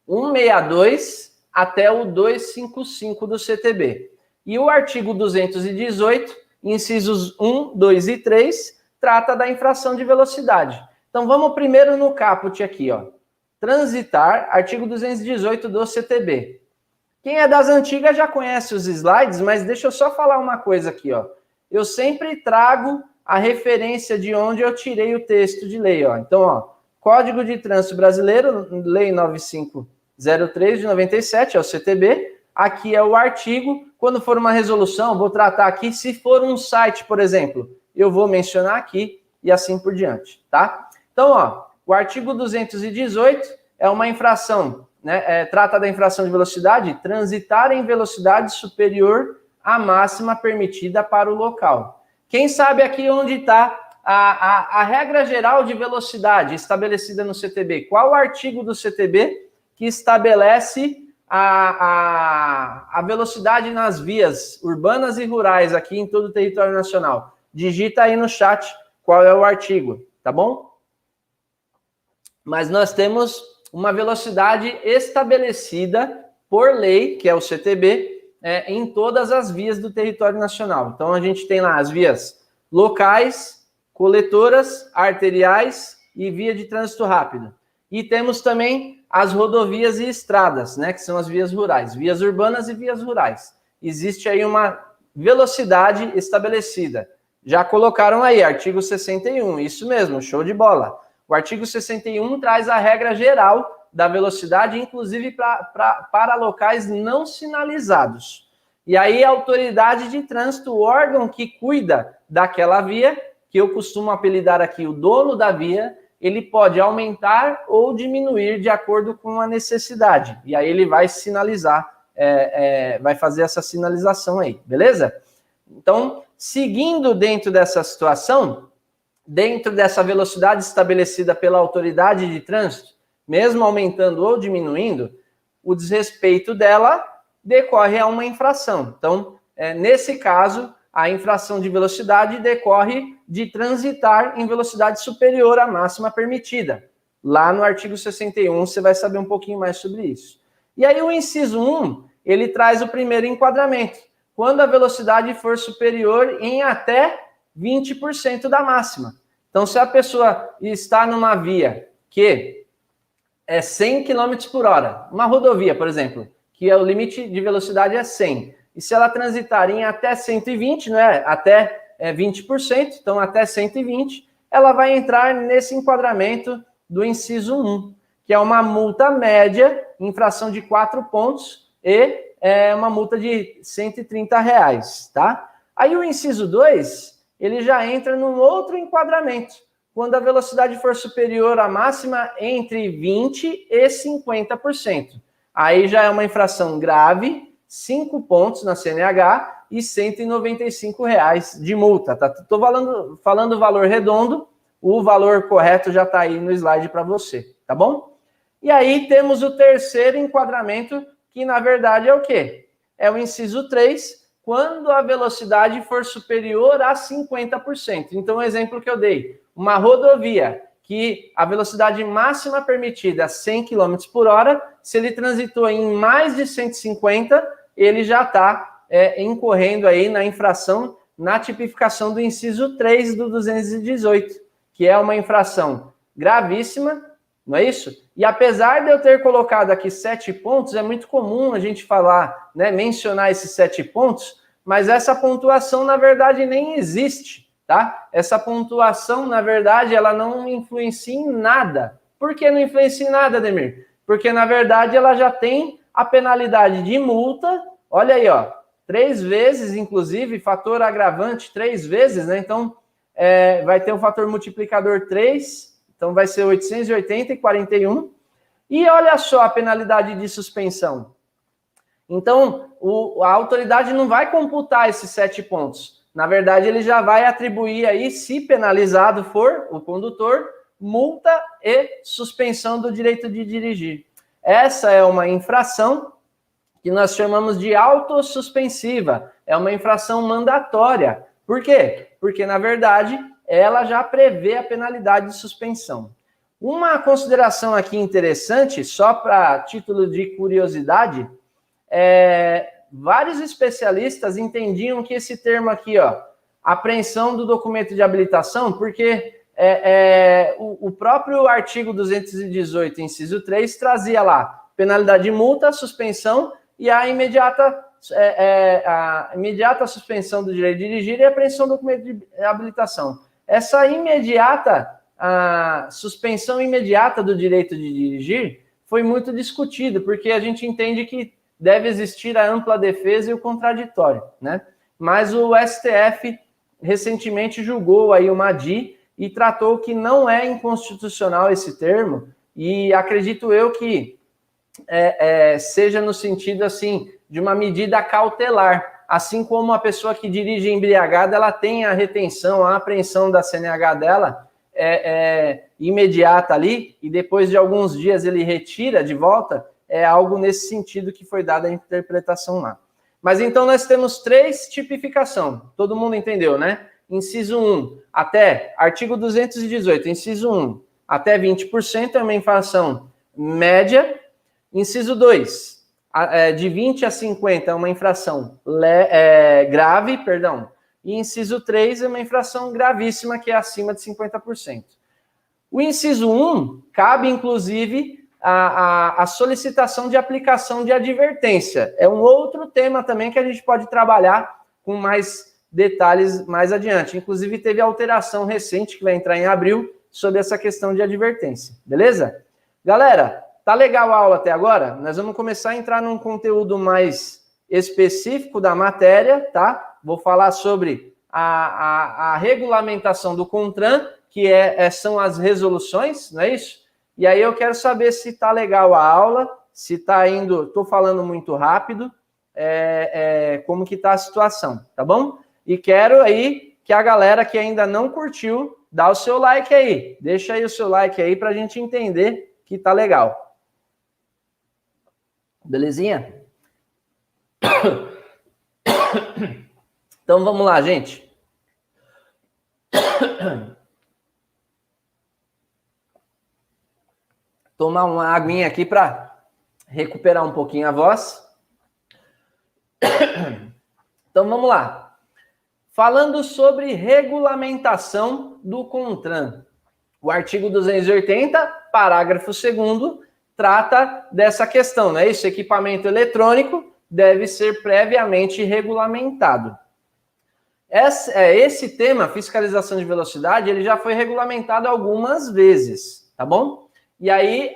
162 até o 255 do CTB. E o artigo 218, incisos 1, 2 e 3, trata da infração de velocidade. Então, vamos primeiro no caput aqui, ó. Transitar, artigo 218 do CTB. Quem é das antigas já conhece os slides, mas deixa eu só falar uma coisa aqui, ó. Eu sempre trago a referência de onde eu tirei o texto de lei, ó. Então, ó, Código de Trânsito Brasileiro, Lei 9503 de 97, é o CTB. Aqui é o artigo. Quando for uma resolução, vou tratar aqui. Se for um site, por exemplo, eu vou mencionar aqui e assim por diante, tá? Então, ó, o artigo 218 é uma infração, né? Trata da infração de velocidade, transitar em velocidade superior à máxima permitida para o local. Quem sabe aqui onde está a regra geral de velocidade estabelecida no CTB? Qual o artigo do CTB que estabelece a velocidade nas vias urbanas e rurais aqui em todo o território nacional? Digita aí no chat qual é o artigo, tá bom? Mas nós temos uma velocidade estabelecida por lei, que é o CTB, em todas as vias do território nacional. Então, a gente tem lá as vias locais, coletoras, arteriais e via de trânsito rápido. E temos também as rodovias e estradas, né, que são as vias rurais, vias urbanas e vias rurais. Existe aí uma velocidade estabelecida. Já colocaram aí, artigo 61, isso mesmo, show de bola. O artigo 61 traz a regra geral da velocidade, inclusive para locais não sinalizados. E aí a autoridade de trânsito, o órgão que cuida daquela via, que eu costumo apelidar aqui o dono da via, ele pode aumentar ou diminuir de acordo com a necessidade. E aí ele vai sinalizar, vai fazer essa sinalização aí, beleza? Então, seguindo dentro dessa situação, dentro dessa velocidade estabelecida pela autoridade de trânsito, mesmo aumentando ou diminuindo, o desrespeito dela decorre a uma infração. Então, nesse caso, a infração de velocidade decorre de transitar em velocidade superior à máxima permitida. Lá no artigo 61, você vai saber um pouquinho mais sobre isso. E aí o inciso 1, ele traz o primeiro enquadramento. quando a velocidade for superior em até 20% da máxima. Então, se a pessoa está numa via que é 100 km por hora, uma rodovia, por exemplo, que o limite de velocidade é 100, e se ela transitar em até 120, né, até 20%, então até 120, ela vai entrar nesse enquadramento do inciso 1, que é uma multa média, infração de 4 pontos e uma multa de R$130, tá? Aí o inciso 2, ele já entra num outro enquadramento, quando a velocidade for superior à máxima entre 20% e 50%. Aí já é uma infração grave, 5 pontos na CNH e R$195 de multa, tá? Estou falando o valor redondo, o valor correto já está aí no slide para você, tá bom? E aí temos o terceiro enquadramento, que na verdade é o quê? É o inciso 3, quando a velocidade for superior a 50%. Então, o exemplo que eu dei, uma rodovia que a velocidade máxima permitida é 100 km por hora, se ele transitou em mais de 150, ele já está incorrendo aí na infração, na tipificação do inciso 3 do 218, que é uma infração gravíssima, não é isso? E apesar de eu ter colocado aqui 7 pontos, é muito comum a gente falar, né, mencionar esses 7 pontos, mas essa pontuação, na verdade, nem existe, tá? Essa pontuação, na verdade, ela não influencia em nada. Por que não influencia em nada, Ademir? Porque, na verdade, ela já tem a penalidade de multa, olha aí, ó, 3 vezes, inclusive, fator agravante 3 vezes, né? Então, vai ter um fator multiplicador 3, então vai ser 880 e 41. E olha só a penalidade de suspensão. Então, a autoridade não vai computar esses 7 pontos. Na verdade, ele já vai atribuir aí, se penalizado for o condutor, multa e suspensão do direito de dirigir. Essa é uma infração que nós chamamos de autossuspensiva. É uma infração mandatória. Por quê? Porque, na verdade, ela já prevê a penalidade de suspensão. Uma consideração aqui interessante, só para título de curiosidade, vários especialistas entendiam que esse termo aqui, ó, apreensão do documento de habilitação, porque o próprio artigo 218, inciso 3, trazia lá penalidade de multa, suspensão e a imediata suspensão do direito de dirigir e apreensão do documento de habilitação. Essa a suspensão imediata do direito de dirigir foi muito discutida, porque a gente entende que deve existir a ampla defesa e o contraditório, né? Mas o STF recentemente julgou aí o MADI e tratou que não é inconstitucional esse termo, e acredito eu que seja no sentido, assim, de uma medida cautelar, assim como a pessoa que dirige embriagada, ela tem a retenção, a apreensão da CNH dela imediata ali, e depois de alguns dias ele retira de volta, é algo nesse sentido que foi dada a interpretação lá. Mas então nós temos 3 tipificações, todo mundo entendeu, né? Inciso 1, até artigo 218, inciso 1, até 20% é uma infração média. Inciso 2, de 20 a 50 é uma infração grave, perdão. E inciso 3 é uma infração gravíssima, que é acima de 50%. O inciso 1 cabe, inclusive, a solicitação de aplicação de advertência. É um outro tema também que a gente pode trabalhar com mais detalhes mais adiante. Inclusive, teve alteração recente, que vai entrar em abril, sobre essa questão de advertência. Beleza? Galera, tá legal a aula até agora? Nós vamos começar a entrar num conteúdo mais específico da matéria, tá? Vou falar sobre a regulamentação do CONTRAN, que são as resoluções, não é isso? E aí eu quero saber se tá legal a aula, se tá indo, tô falando muito rápido, como que tá a situação, tá bom? E quero aí que a galera que ainda não curtiu, dá o seu like aí, deixa aí o seu like aí pra gente entender que tá legal. Belezinha? Então vamos lá, gente. Tomar uma aguinha aqui para recuperar um pouquinho a voz. Então, vamos lá. Falando sobre regulamentação do CONTRAN. O artigo 280, parágrafo 2º, trata dessa questão, né? Esse equipamento eletrônico deve ser previamente regulamentado. Esse tema, fiscalização de velocidade, ele já foi regulamentado algumas vezes, tá bom? E aí,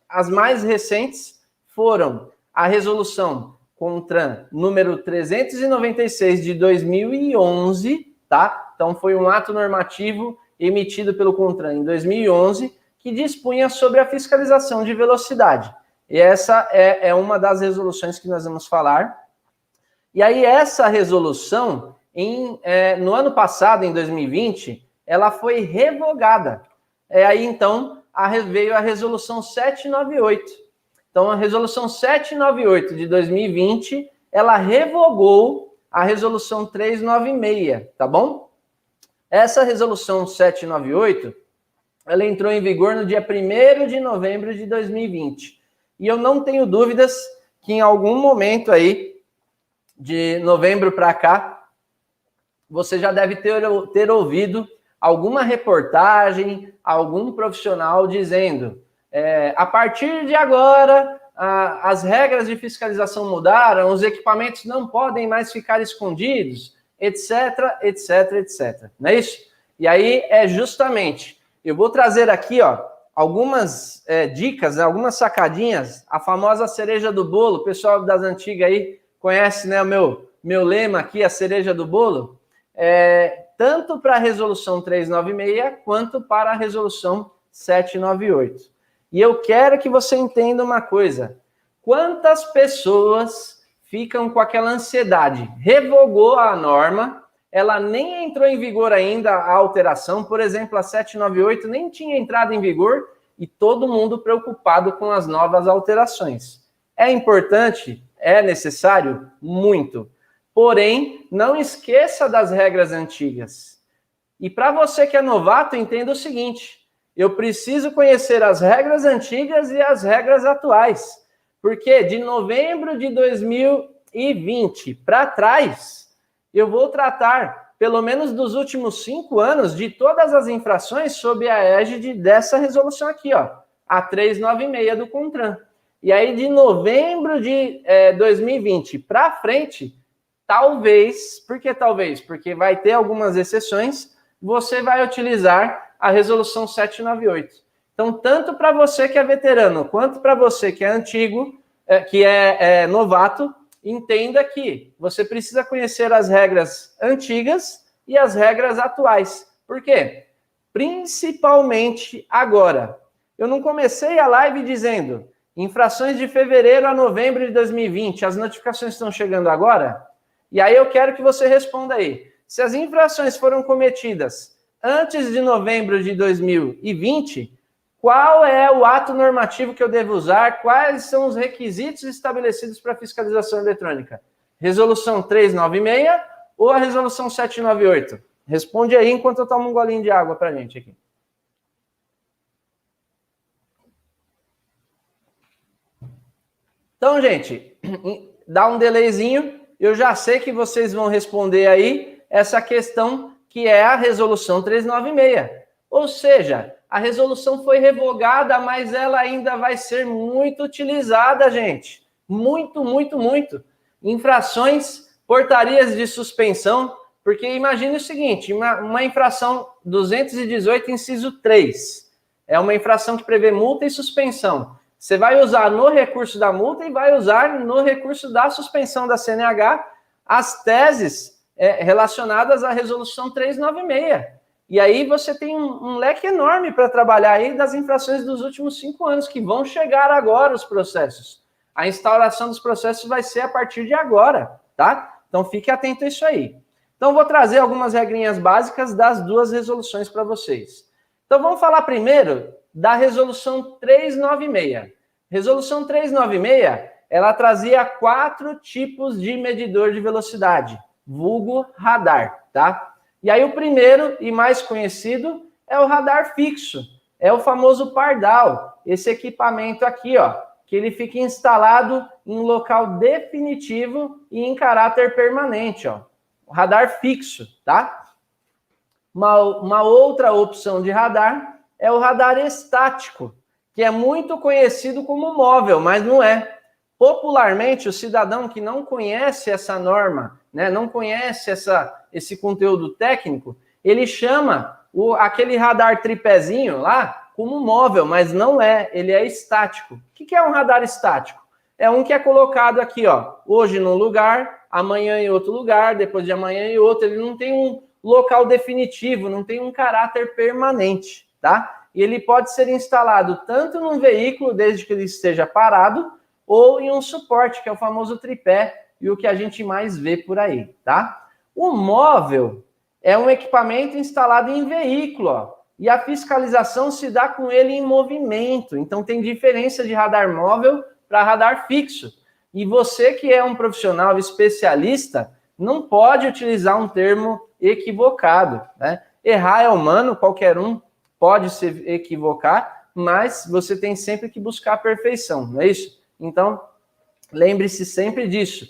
as mais recentes foram a resolução CONTRAN número 396 de 2011, tá? Então, foi um ato normativo emitido pelo CONTRAN em 2011, que dispunha sobre a fiscalização de velocidade. E essa é uma das resoluções que nós vamos falar. E aí, essa resolução, no ano passado, em 2020, ela foi revogada. Aí, então, veio a resolução 798. Então, a resolução 798 de 2020, ela revogou a resolução 396, tá bom? Essa resolução 798, ela entrou em vigor no dia 1º de novembro de 2020. E eu não tenho dúvidas que em algum momento aí, de novembro para cá, você já deve ter ouvido alguma reportagem, algum profissional dizendo a partir de agora, as regras de fiscalização mudaram, os equipamentos não podem mais ficar escondidos, etc, etc, etc. Não é isso? E aí justamente, eu vou trazer aqui, ó, algumas dicas, né, algumas sacadinhas, a famosa cereja do bolo, o pessoal das antigas aí conhece, né, o meu lema aqui, a cereja do bolo, tanto para a resolução 396 quanto para a resolução 798. E eu quero que você entenda uma coisa. Quantas pessoas ficam com aquela ansiedade? Revogou a norma, ela nem entrou em vigor ainda a alteração, por exemplo, a 798 nem tinha entrado em vigor e todo mundo preocupado com as novas alterações. É importante? É necessário? Muito. Porém, não esqueça das regras antigas. E para você que é novato, entenda o seguinte: eu preciso conhecer as regras antigas e as regras atuais. Porque de novembro de 2020 para trás, eu vou tratar, pelo menos dos últimos 5 anos, de todas as infrações sob a égide dessa resolução aqui, ó, a 396 do CONTRAN. E aí, de novembro de 2020 para frente, talvez, por que talvez? Porque vai ter algumas exceções, você vai utilizar a resolução 798. Então, tanto para você que é veterano, quanto para você que é antigo, que é novato, entenda que você precisa conhecer as regras antigas e as regras atuais. Por quê? Principalmente agora. Eu não comecei a live dizendo infrações de fevereiro a novembro de 2020, as notificações estão chegando agora? E aí eu quero que você responda aí. Se as infrações foram cometidas antes de novembro de 2020, qual é o ato normativo que eu devo usar? Quais são os requisitos estabelecidos para fiscalização eletrônica? Resolução 396 ou a resolução 798? Responde aí enquanto eu tomo um golinho de água para a gente aqui. Então, gente, dá um delayzinho. Eu já sei que vocês vão responder aí essa questão que é a resolução 396. Ou seja, a resolução foi revogada, mas ela ainda vai ser muito utilizada, gente. Muito, muito, muito. Infrações, portarias de suspensão, porque imagine o seguinte, uma infração 218, inciso 3, é uma infração que prevê multa e suspensão. Você vai usar no recurso da multa e vai usar no recurso da suspensão da CNH as teses relacionadas à resolução 396. E aí você tem um leque enorme para trabalhar aí das infrações dos últimos 5 anos, que vão chegar agora os processos. A instauração dos processos vai ser a partir de agora, tá? Então fique atento a isso aí. Então vou trazer algumas regrinhas básicas das duas resoluções para vocês. Então vamos falar primeiro da resolução 396. Resolução 396, ela trazia 4 tipos de medidor de velocidade, vulgo radar, tá? E aí o primeiro e mais conhecido é o radar fixo, é o famoso pardal, esse equipamento aqui, ó. que ele fica instalado em local definitivo e em caráter permanente, ó. O radar fixo, tá? Uma outra opção de radar é o radar estático, que é muito conhecido como móvel, mas não é. Popularmente, o cidadão que não conhece essa norma, né, não conhece esse conteúdo técnico, ele chama aquele radar tripézinho lá como móvel, mas não é, ele é estático. O que é um radar estático? É um que é colocado aqui, ó, hoje num lugar, amanhã em outro lugar, depois de amanhã em outro, ele não tem um local definitivo, não tem um caráter permanente, tá? E ele pode ser instalado tanto num veículo, desde que ele esteja parado, ou em um suporte, que é o famoso tripé, e o que a gente mais vê por aí, tá? O móvel é um equipamento instalado em veículo, ó, e a fiscalização se dá com ele em movimento. Então tem diferença de radar móvel para radar fixo. E você que é um profissional especialista, não pode utilizar um termo equivocado, né? Errar é humano, qualquer um pode se equivocar, mas você tem sempre que buscar a perfeição, não é isso? Então, lembre-se sempre disso.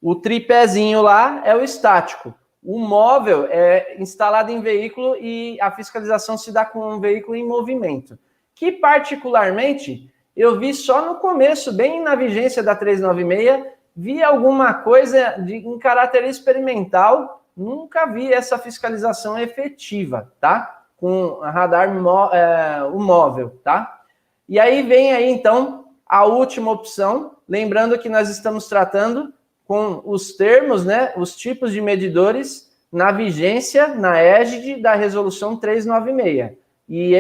O tripézinho lá é o estático. O móvel é instalado em veículo e a fiscalização se dá com um veículo em movimento. Que, particularmente, eu vi só no começo, bem na vigência da 396, vi alguma coisa em caráter experimental, nunca vi essa fiscalização efetiva, tá? Com radar o móvel, tá? E aí vem aí, então, a última opção, lembrando que nós estamos tratando com os termos, né, os tipos de medidores na vigência, na égide da resolução 396. E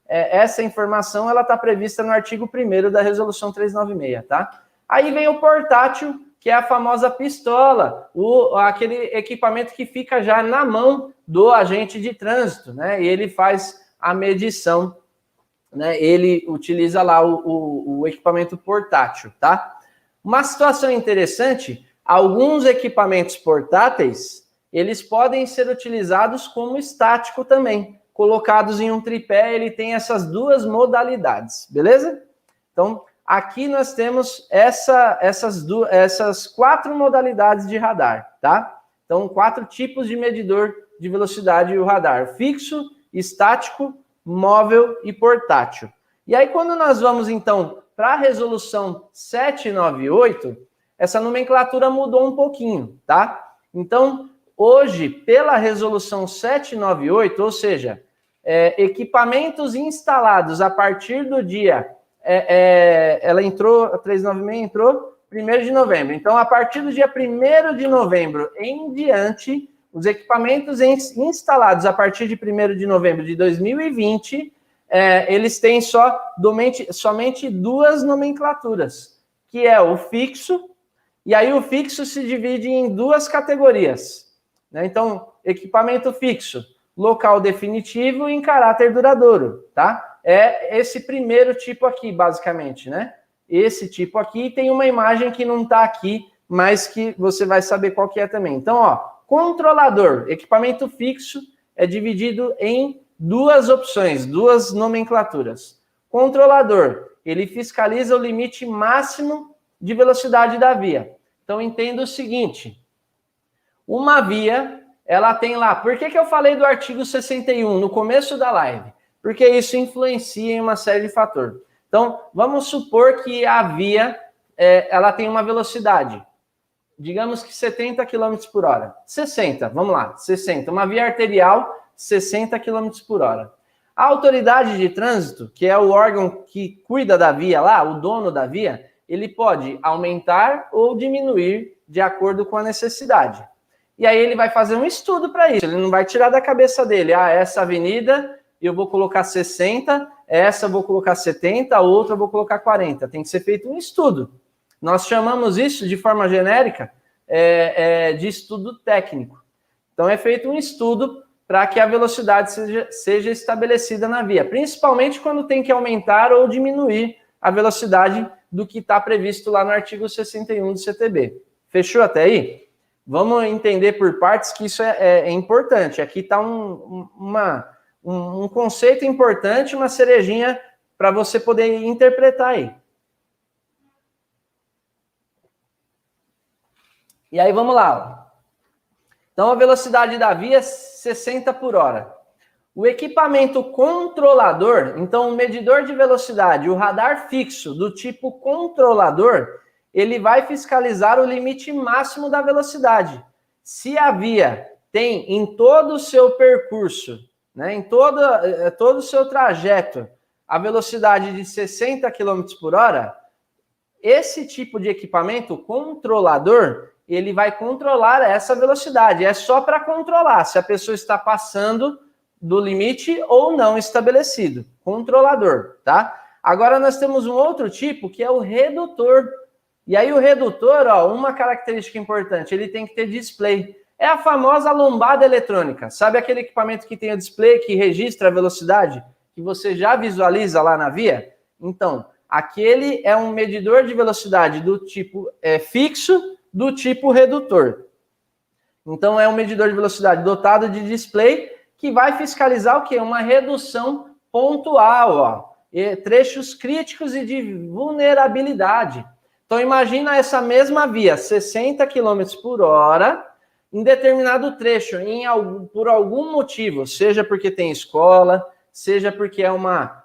essa informação ela está prevista no artigo 1º da resolução 396, tá? Aí vem o portátil, que é a famosa pistola, aquele equipamento que fica já na mão do agente de trânsito, né? E ele faz a medição, né? Ele utiliza lá o equipamento portátil, tá? Uma situação interessante, alguns equipamentos portáteis, eles podem ser utilizados como estático também. Colocados em um tripé, ele tem essas duas modalidades, beleza? Então, aqui nós temos essas 4 modalidades de radar, tá? Então, 4 tipos de medidor de velocidade, o radar fixo, estático, móvel e portátil. E aí, quando nós vamos, então, para a resolução 798, essa nomenclatura mudou um pouquinho, tá? Então, hoje, pela resolução 798, ou seja, equipamentos instalados a partir do dia... ela entrou, a 396 entrou 1º de novembro. Então, a partir do dia 1º de novembro em diante, os equipamentos instalados a partir de 1º de novembro de 2020... eles têm somente 2 nomenclaturas, que é o fixo, e aí o fixo se divide em 2 categorias, né? Então, equipamento fixo, local definitivo e em caráter duradouro, tá? É esse primeiro tipo aqui, basicamente, né? Esse tipo aqui tem uma imagem que não está aqui, mas que você vai saber qual que é também. Então, ó, controlador, equipamento fixo, é dividido em 2 opções, 2 nomenclaturas. Controlador, ele fiscaliza o limite máximo de velocidade da via. Então, entenda o seguinte, uma via, ela tem lá... Por que eu falei do artigo 61 no começo da live? Porque isso influencia em uma série de fatores. Então, vamos supor que a via, ela tem uma velocidade, digamos que 70 km por hora. 60, vamos lá, 60. Uma via arterial... 60 km por hora. A autoridade de trânsito, que é o órgão que cuida da via lá, o dono da via, ele pode aumentar ou diminuir de acordo com a necessidade. E aí ele vai fazer um estudo para isso. Ele não vai tirar da cabeça dele, essa avenida eu vou colocar 60, essa eu vou colocar 70, a outra eu vou colocar 40. Tem que ser feito um estudo. Nós chamamos isso, de forma genérica, de estudo técnico. Então é feito um estudo para que a velocidade seja estabelecida na via, principalmente quando tem que aumentar ou diminuir a velocidade do que está previsto lá no artigo 61 do CTB. Fechou até aí? Vamos entender por partes que isso é importante. Aqui está um conceito importante, uma cerejinha para você poder interpretar aí. E aí vamos lá. Então a velocidade da via é 60 por hora. O equipamento controlador, então o medidor de velocidade, o radar fixo do tipo controlador, ele vai fiscalizar o limite máximo da velocidade. Se a via tem em todo o seu percurso, né, em todo o seu trajeto, a velocidade de 60 km por hora, esse tipo de equipamento controlador, ele vai controlar essa velocidade. É só para controlar se a pessoa está passando do limite ou não estabelecido. Controlador, tá? Agora nós temos um outro tipo que é o redutor. E aí o redutor, ó, uma característica importante, ele tem que ter display. É a famosa lombada eletrônica. Sabe aquele equipamento que tem o display que registra a velocidade, que você já visualiza lá na via? Então, aquele é um medidor de velocidade do tipo fixo, do tipo redutor. Então, é um medidor de velocidade dotado de display que vai fiscalizar o quê? Uma redução pontual, ó, trechos críticos e de vulnerabilidade. Então, imagina essa mesma via, 60 km por hora, em determinado trecho, por algum motivo, seja porque tem escola, seja porque é uma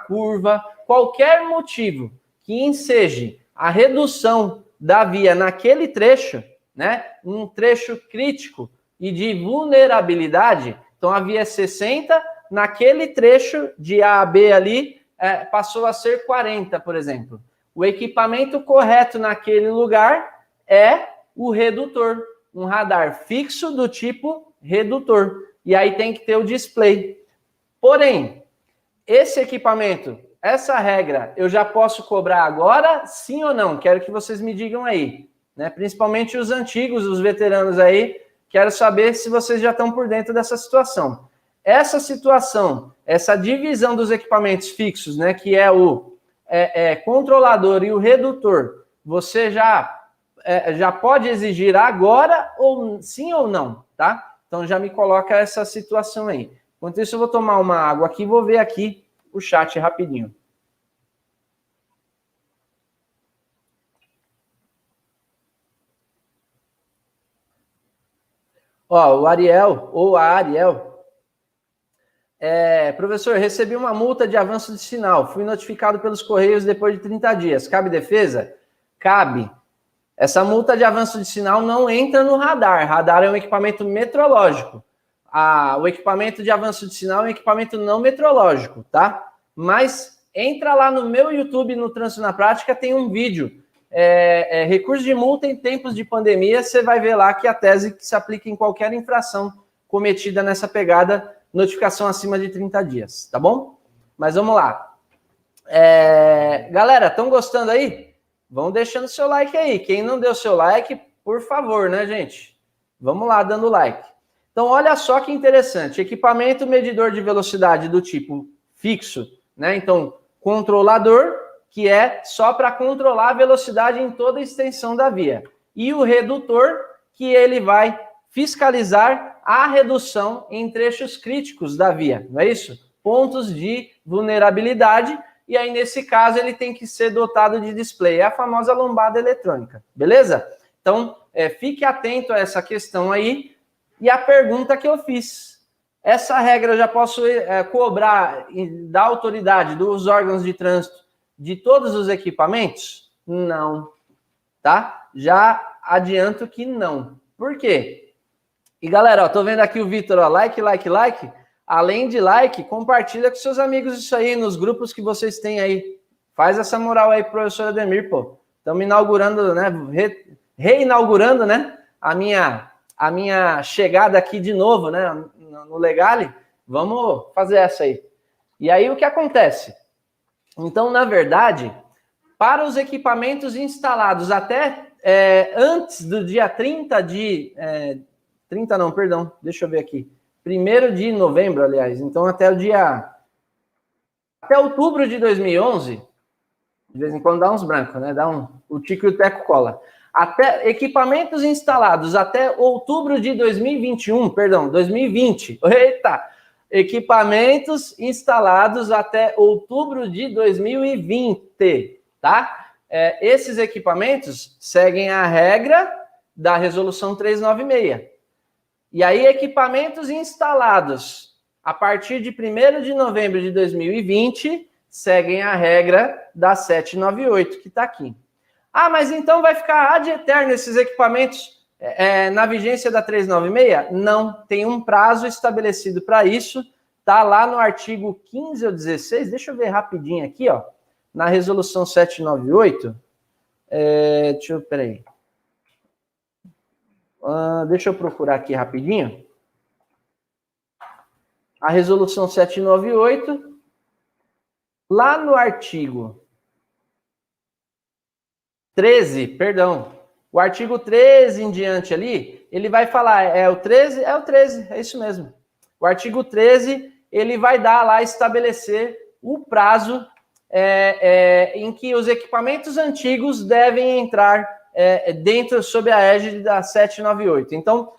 curva, qualquer motivo que enseje a redução da via naquele trecho, né, um trecho crítico e de vulnerabilidade, então a via é 60, naquele trecho de A a B ali, passou a ser 40, por exemplo. O equipamento correto naquele lugar é o redutor, um radar fixo do tipo redutor. E aí tem que ter o display. Porém, esse equipamento, essa regra, eu já posso cobrar agora, sim ou não? Quero que vocês me digam aí, né? Principalmente os antigos, os veteranos aí, quero saber se vocês já estão por dentro dessa situação. Essa situação, essa divisão dos equipamentos fixos, né, que é o controlador e o redutor, você já pode exigir agora, ou sim ou não, tá? Então já me coloca essa situação aí. Enquanto isso, eu vou tomar uma água aqui e vou ver aqui o chat rapidinho. Ó, o Ariel, ou a Ariel, professor, recebi uma multa de avanço de sinal. Fui notificado pelos Correios depois de 30 dias. Cabe defesa? Cabe. Essa multa de avanço de sinal não entra no radar. Radar é um equipamento metrológico. O equipamento de avanço de sinal é um equipamento não metrológico, tá? Mas entra lá no meu YouTube, no Trânsito na Prática, tem um vídeo. Recurso de multa em tempos de pandemia, você vai ver lá que a tese que se aplica em qualquer infração cometida nessa pegada, notificação acima de 30 dias, tá bom? Mas vamos lá. Galera, estão gostando aí? Vão deixando seu like aí. Quem não deu seu like, por favor, né, gente? Vamos lá, dando like. Então, olha só que interessante. Equipamento medidor de velocidade do tipo fixo, né? Então, controlador, que é só para controlar a velocidade em toda a extensão da via. E o redutor, que ele vai fiscalizar a redução em trechos críticos da via, não é isso? Pontos de vulnerabilidade. E aí, nesse caso, ele tem que ser dotado de display. É a famosa lombada eletrônica, beleza? Então, fique atento a essa questão aí. E a pergunta que eu fiz. Essa regra eu já posso cobrar da autoridade, dos órgãos de trânsito, de todos os equipamentos? Não. Tá? Já adianto que não. Por quê? E, galera, ó, tô vendo aqui o Vitor, ó, like. Além de like, compartilha com seus amigos isso aí, nos grupos que vocês têm aí. Faz essa moral aí, professor Ademir, pô. Estamos inaugurando, né? Reinaugurando, né? A minha chegada aqui de novo, né? No Legale. Vamos fazer essa aí. E aí, o que acontece? Então, na verdade, para os equipamentos instalados até antes do dia 30 de... 30 não, perdão. Deixa eu ver aqui. 1º de novembro, aliás. Então, até outubro de 2011, de vez em quando dá uns brancos, né? O Tico e o Teco cola. Até equipamentos instalados até outubro de 2020. Eita! Equipamentos instalados até outubro de 2020, tá? esses equipamentos seguem a regra da resolução 396. E aí, equipamentos instalados a partir de 1º de novembro de 2020 seguem a regra da 798, que está aqui. Ah, mas então vai ficar ad eterno esses equipamentos na vigência da 396? Não, tem um prazo estabelecido para isso, está lá no artigo 15 ou 16, deixa eu ver rapidinho aqui, ó, na resolução 798, peraí. Deixa eu procurar aqui rapidinho. A resolução 798, lá no artigo 13, perdão, o artigo 13 em diante ali, ele vai falar, é o 13, é isso mesmo. O artigo 13, ele vai dar lá, estabelecer o prazo em que os equipamentos antigos devem entrar dentro, sob a égide da 798. Então,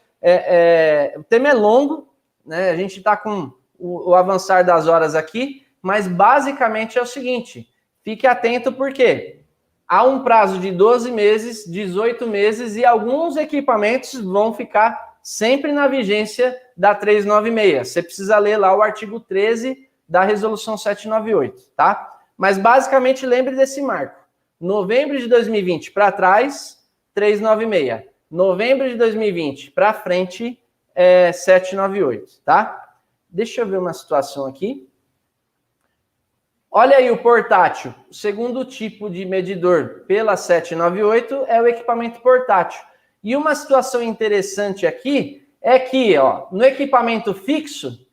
o tema é longo, né? A gente está com o avançar das horas aqui, mas basicamente é o seguinte, fique atento porque há um prazo de 12 meses, 18 meses e alguns equipamentos vão ficar sempre na vigência da 396. Você precisa ler lá o artigo 13 da resolução 798, tá? Mas basicamente lembre desse marco. Novembro de 2020 para trás, 396. Novembro de 2020 para frente, 798, tá? Deixa eu ver uma situação aqui. Olha aí o portátil. O segundo tipo de medidor pela 798 é o equipamento portátil. E uma situação interessante aqui é que, ó, no equipamento fixo,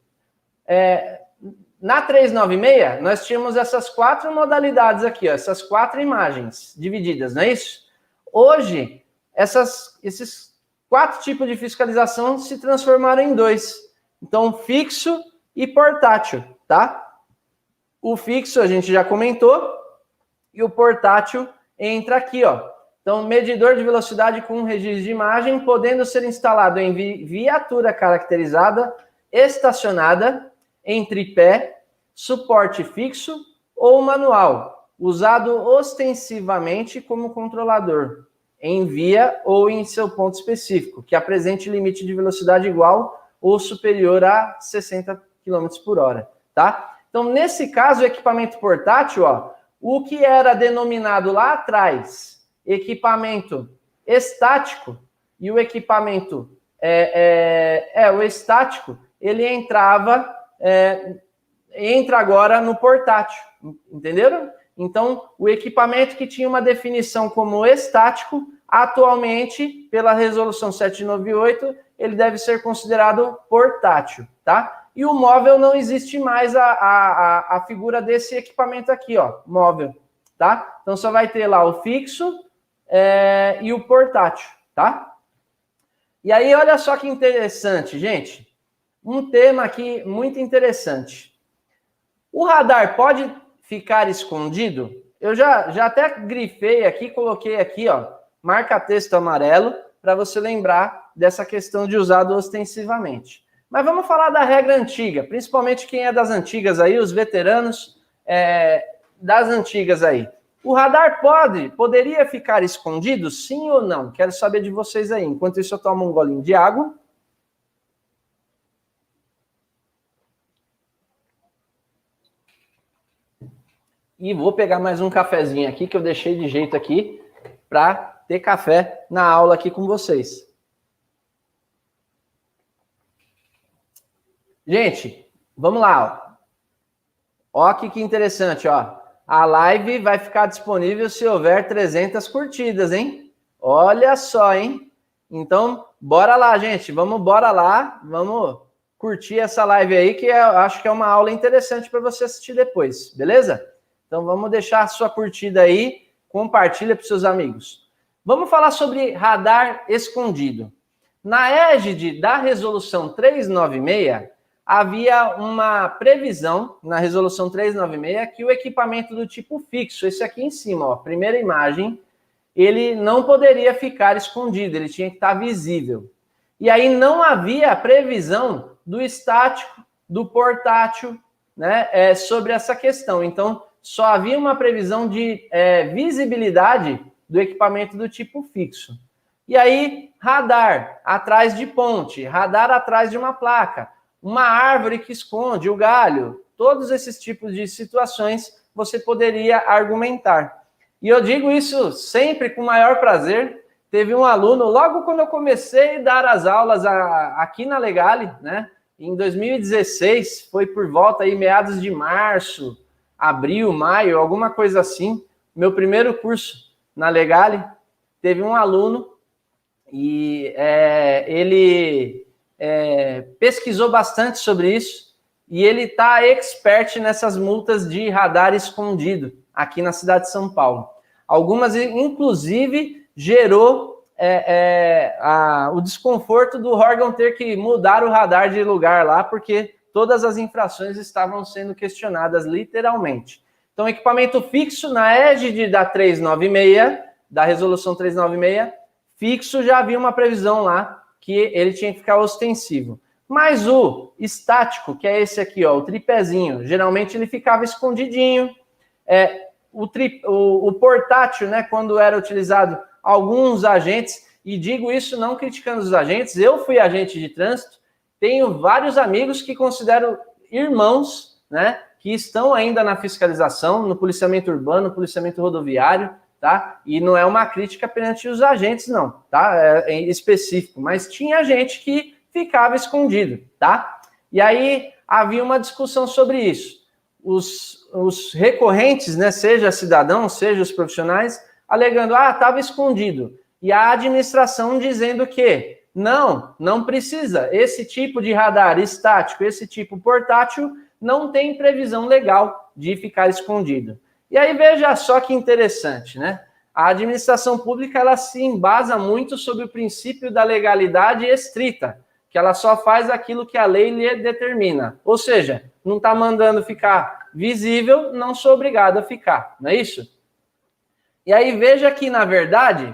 na 396, nós tínhamos essas 4 modalidades aqui, ó, essas 4 imagens divididas, não é isso? Hoje, esses 4 tipos de fiscalização se transformaram em 2. Então, fixo e portátil, tá? O fixo a gente já comentou e o portátil entra aqui, ó. Então, medidor de velocidade com registro de imagem, podendo ser instalado em viatura caracterizada, estacionada, em tripé, suporte fixo ou manual, usado ostensivamente como controlador, em via ou em seu ponto específico, que apresente limite de velocidade igual ou superior a 60 km por hora, tá? Então, nesse caso, o equipamento portátil, ó, o que era denominado lá atrás equipamento estático e o equipamento o estático, ele entra agora no portátil, entenderam? Então, o equipamento que tinha uma definição como estático, atualmente, pela resolução 798, ele deve ser considerado portátil, tá? E o móvel não existe mais a figura desse equipamento aqui, ó, móvel, tá? Então, só vai ter lá o fixo e o portátil, tá? E aí, olha só que interessante, gente. Um tema aqui muito interessante. O radar pode ficar escondido? Eu já até grifei aqui, coloquei aqui, ó, marca-texto amarelo, para você lembrar dessa questão de usado ostensivamente. Mas vamos falar da regra antiga, principalmente quem é das antigas aí, os veteranos das antigas aí. O radar poderia ficar escondido, sim ou não? Quero saber de vocês aí. Enquanto isso, eu tomo um golinho de água. E vou pegar mais um cafezinho aqui, que eu deixei de jeito aqui, para ter café na aula aqui com vocês. Gente, vamos lá, ó. Ó que interessante, ó. A live vai ficar disponível se houver 300 curtidas, hein? Olha só, hein? Então, bora lá, gente. Bora lá. Vamos curtir essa live aí, que eu acho que é uma aula interessante para você assistir depois, beleza? Então, vamos deixar a sua curtida aí. Compartilha para seus amigos. Vamos falar sobre radar escondido. Na égide da resolução 396, havia uma previsão na resolução 396 que o equipamento do tipo fixo, esse aqui em cima, ó, primeira imagem, ele não poderia ficar escondido, ele tinha que estar visível. E aí não havia previsão do estático, do portátil, né, sobre essa questão. Então, só havia uma previsão de visibilidade do equipamento do tipo fixo. E aí, radar atrás de ponte, radar atrás de uma placa, uma árvore que esconde o galho, todos esses tipos de situações você poderia argumentar. E eu digo isso sempre com o maior prazer. Teve um aluno, logo quando eu comecei a dar as aulas aqui na Legale, né? Em 2016, foi por volta aí, meados de março, abril, maio, alguma coisa assim, meu primeiro curso na Legale, teve um aluno e ele pesquisou bastante sobre isso e ele está expert nessas multas de radar escondido aqui na cidade de São Paulo. Algumas, inclusive, gerou o desconforto do órgão ter que mudar o radar de lugar lá, porque todas as infrações estavam sendo questionadas literalmente. Então, equipamento fixo na égide da 396, da resolução 396, fixo já havia uma previsão lá que ele tinha que ficar ostensivo. Mas o estático, que é esse aqui, ó, o tripézinho, geralmente ele ficava escondidinho. O portátil, né, quando era utilizado, alguns agentes, e digo isso não criticando os agentes, eu fui agente de trânsito, tenho vários amigos que considero irmãos, né, que estão ainda na fiscalização, no policiamento urbano, no policiamento rodoviário, tá? E não é uma crítica perante os agentes, não, tá? É específico, mas tinha gente que ficava escondido, tá? E aí havia uma discussão sobre isso. Os recorrentes, né, seja cidadão, seja os profissionais, alegando, estava escondido. E a administração dizendo que não precisa. Esse tipo de radar estático, esse tipo portátil, não tem previsão legal de ficar escondido. E aí veja só que interessante, né? A administração pública, ela se embasa muito sobre o princípio da legalidade estrita, que ela só faz aquilo que a lei lhe determina. Ou seja, não está mandando ficar visível, não sou obrigado a ficar, não é isso? E aí veja que, na verdade,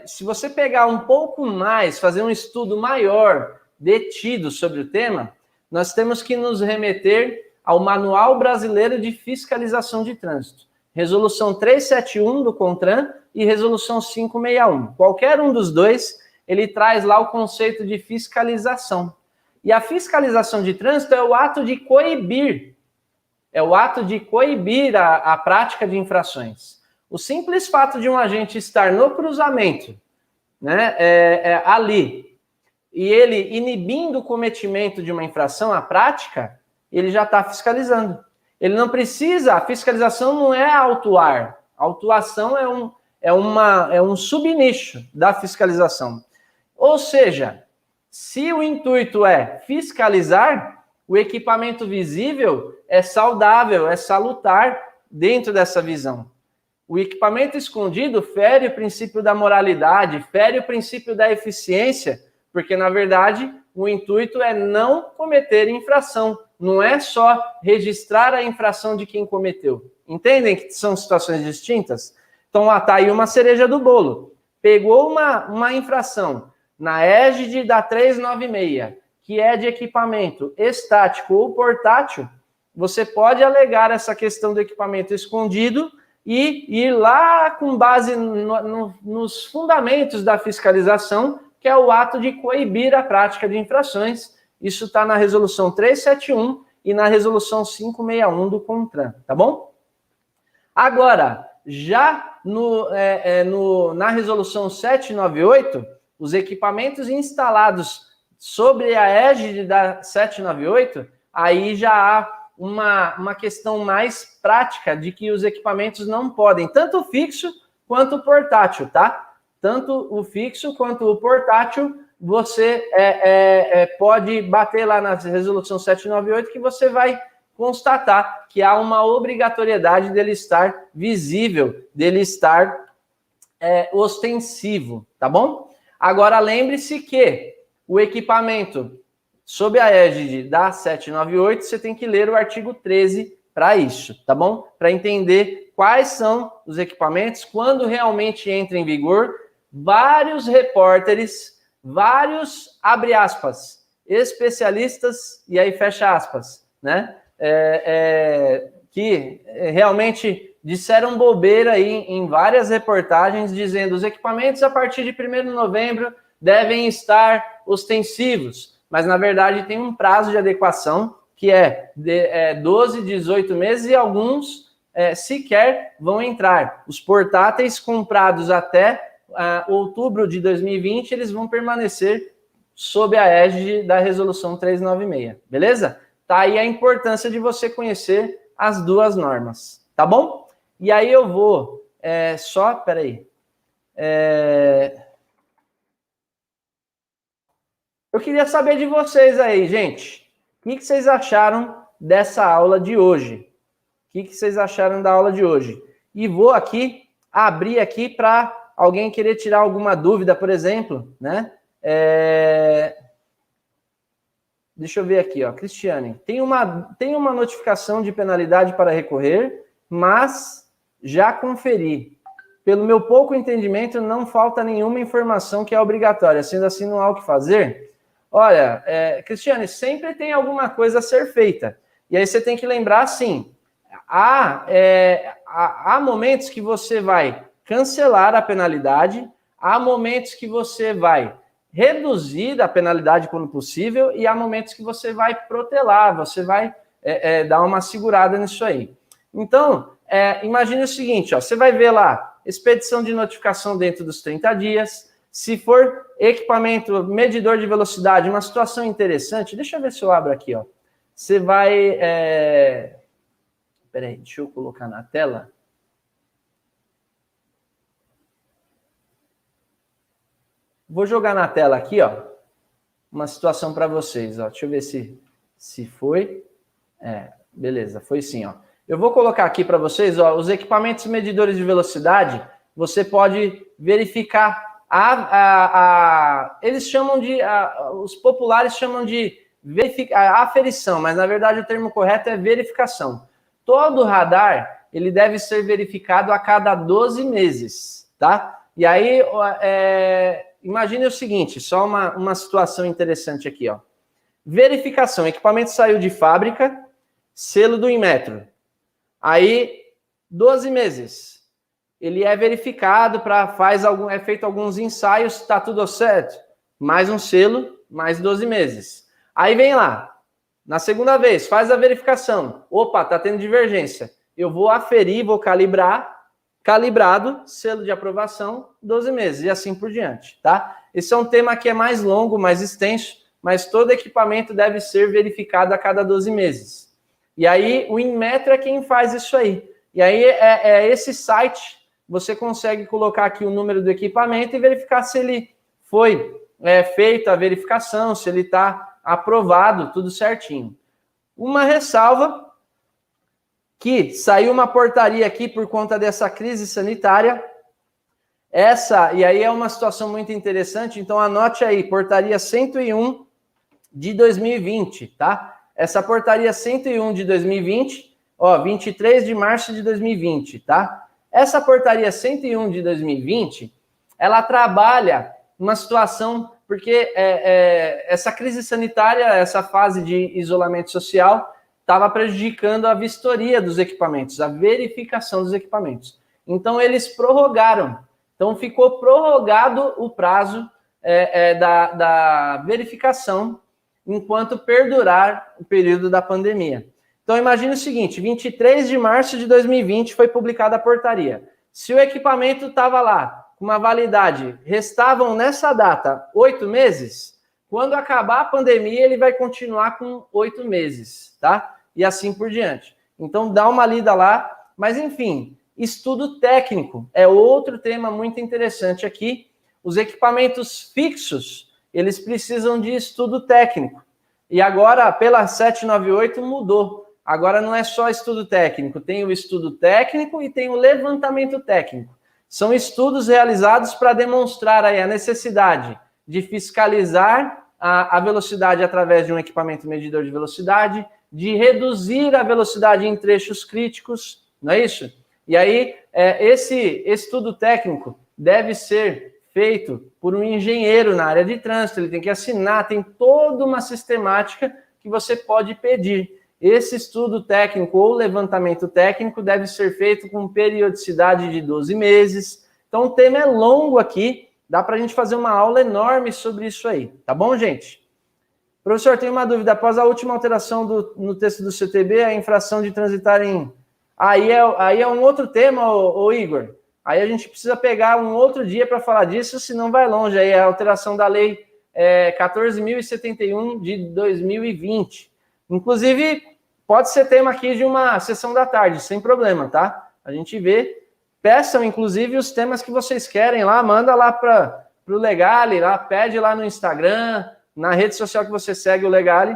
se você pegar um pouco mais, fazer um estudo maior, detido sobre o tema, nós temos que nos remeter ao Manual Brasileiro de Fiscalização de Trânsito, Resolução 371 do CONTRAN e Resolução 561. Qualquer um dos dois, ele traz lá o conceito de fiscalização. E a fiscalização de trânsito é o ato de coibir, a prática de infrações. O simples fato de um agente estar no cruzamento, né, ali, e ele inibindo o cometimento de uma infração, a prática, ele já está fiscalizando. Ele não precisa, a fiscalização não é autuar. A autuação é um subnicho da fiscalização. Ou seja, se o intuito é fiscalizar, o equipamento visível é saudável, é salutar dentro dessa visão. O equipamento escondido fere o princípio da moralidade, fere o princípio da eficiência, porque, na verdade, o intuito é não cometer infração, não é só registrar a infração de quem cometeu. Entendem que são situações distintas? Então, está aí uma cereja do bolo. Pegou uma infração na égide da 396, que é de equipamento estático ou portátil, você pode alegar essa questão do equipamento escondido e ir lá com base nos fundamentos da fiscalização, que é o ato de coibir a prática de infrações. Isso está na Resolução 371 e na Resolução 561 do CONTRAN, tá bom? Agora, já na Resolução 798, os equipamentos instalados sobre a égide da 798, aí já há uma questão mais prática de que os equipamentos não podem, tanto o fixo quanto o portátil, tá? Tanto o fixo quanto o portátil, você pode bater lá na Resolução 798 que você vai constatar que há uma obrigatoriedade dele estar visível, dele estar ostensivo, tá bom? Agora, lembre-se que o equipamento sob a égide da 798, você tem que ler o artigo 13 para isso, tá bom? Para entender quais são os equipamentos, quando realmente entra em vigor. Vários repórteres, vários, abre aspas, especialistas, e aí fecha aspas, né? que realmente disseram bobeira aí em várias reportagens, dizendo os equipamentos a partir de 1º de novembro devem estar ostensivos, mas na verdade tem um prazo de adequação que é 12, 18 meses e alguns sequer vão entrar. Os portáteis comprados até outubro de 2020, eles vão permanecer sob a égide da resolução 396, beleza? Tá aí a importância de você conhecer as duas normas, tá bom? E aí eu vou eu queria saber de vocês aí, gente. O que vocês acharam dessa aula de hoje? O que vocês acharam da aula de hoje? E vou aqui abrir aqui para alguém querer tirar alguma dúvida, por exemplo, né? Deixa eu ver aqui, ó. Cristiane, tem uma notificação de penalidade para recorrer, mas já conferi. Pelo meu pouco entendimento, não falta nenhuma informação que é obrigatória. Sendo assim, não há o que fazer? Olha, Cristiane, sempre tem alguma coisa a ser feita. E aí você tem que lembrar, assim, há momentos que você vai cancelar a penalidade, há momentos que você vai reduzir a penalidade quando possível e há momentos que você vai protelar, você vai dar uma segurada nisso aí. Então, imagine o seguinte, ó, você vai ver lá, expedição de notificação dentro dos 30 dias, se for equipamento, medidor de velocidade, uma situação interessante, deixa eu ver se eu abro aqui, ó. Você vai... Peraí, deixa eu colocar na tela. Vou jogar na tela aqui, ó, uma situação para vocês, ó. Deixa eu ver se foi. Beleza, foi sim, ó. Eu vou colocar aqui para vocês, ó, os equipamentos medidores de velocidade, você pode verificar eles chamam de, os populares chamam de aferição, mas na verdade o termo correto é verificação. Todo radar, ele deve ser verificado a cada 12 meses, tá? E aí, imagine o seguinte, só uma situação interessante aqui, ó. Verificação, equipamento saiu de fábrica, selo do Inmetro. Aí, 12 meses. Ele é verificado, é feito alguns ensaios, tá tudo certo. Mais um selo, mais 12 meses. Aí vem lá, na segunda vez, faz a verificação. Opa, tá tendo divergência. Eu vou aferir, vou calibrar, calibrado, selo de aprovação, 12 meses, e assim por diante, tá? Esse é um tema que é mais longo, mais extenso, mas todo equipamento deve ser verificado a cada 12 meses. E aí, o Inmetro é quem faz isso aí. E aí, esse site, você consegue colocar aqui o número do equipamento e verificar se ele foi feita a verificação, se ele está aprovado, tudo certinho. Uma ressalva, que saiu uma portaria aqui por conta dessa crise sanitária, e aí é uma situação muito interessante, então anote aí, portaria 101 de 2020, tá? Essa portaria 101 de 2020, ó, 23 de março de 2020, tá? Essa portaria 101 de 2020, ela trabalha uma situação, porque essa crise sanitária, essa fase de isolamento social, estava prejudicando a vistoria dos equipamentos, a verificação dos equipamentos. Então, eles prorrogaram. Então, ficou prorrogado o prazo da verificação enquanto perdurar o período da pandemia. Então, imagine o seguinte, 23 de março de 2020 foi publicada a portaria. Se o equipamento estava lá com uma validade, restavam nessa data 8 meses, quando acabar a pandemia, ele vai continuar com 8 meses, tá? E assim por diante. Então, dá uma lida lá. Mas, enfim, estudo técnico é outro tema muito interessante aqui. Os equipamentos fixos, eles precisam de estudo técnico. E agora, pela 798, mudou. Agora não é só estudo técnico, tem o estudo técnico e tem o levantamento técnico. São estudos realizados para demonstrar aí a necessidade de fiscalizar a velocidade através de um equipamento medidor de velocidade, de reduzir a velocidade em trechos críticos, não é isso? E aí, esse estudo técnico deve ser feito por um engenheiro na área de trânsito, ele tem que assinar, tem toda uma sistemática que você pode pedir. esse estudo técnico ou levantamento técnico deve ser feito com periodicidade de 12 meses. Então, o tema é longo aqui, dá para a gente fazer uma aula enorme sobre isso aí, tá bom, gente? Professor, tem uma dúvida. Após a última alteração no texto do CTB, a infração de transitar em... Aí é um outro tema, ô Igor. Aí a gente precisa pegar um outro dia para falar disso, senão vai longe. Aí é a alteração da lei 14.071 de 2020. Inclusive, pode ser tema aqui de uma sessão da tarde, sem problema, tá? A gente vê. Peçam, inclusive, os temas que vocês querem lá, manda lá para o Legale, lá, pede lá no Instagram, na rede social que você segue o Legale,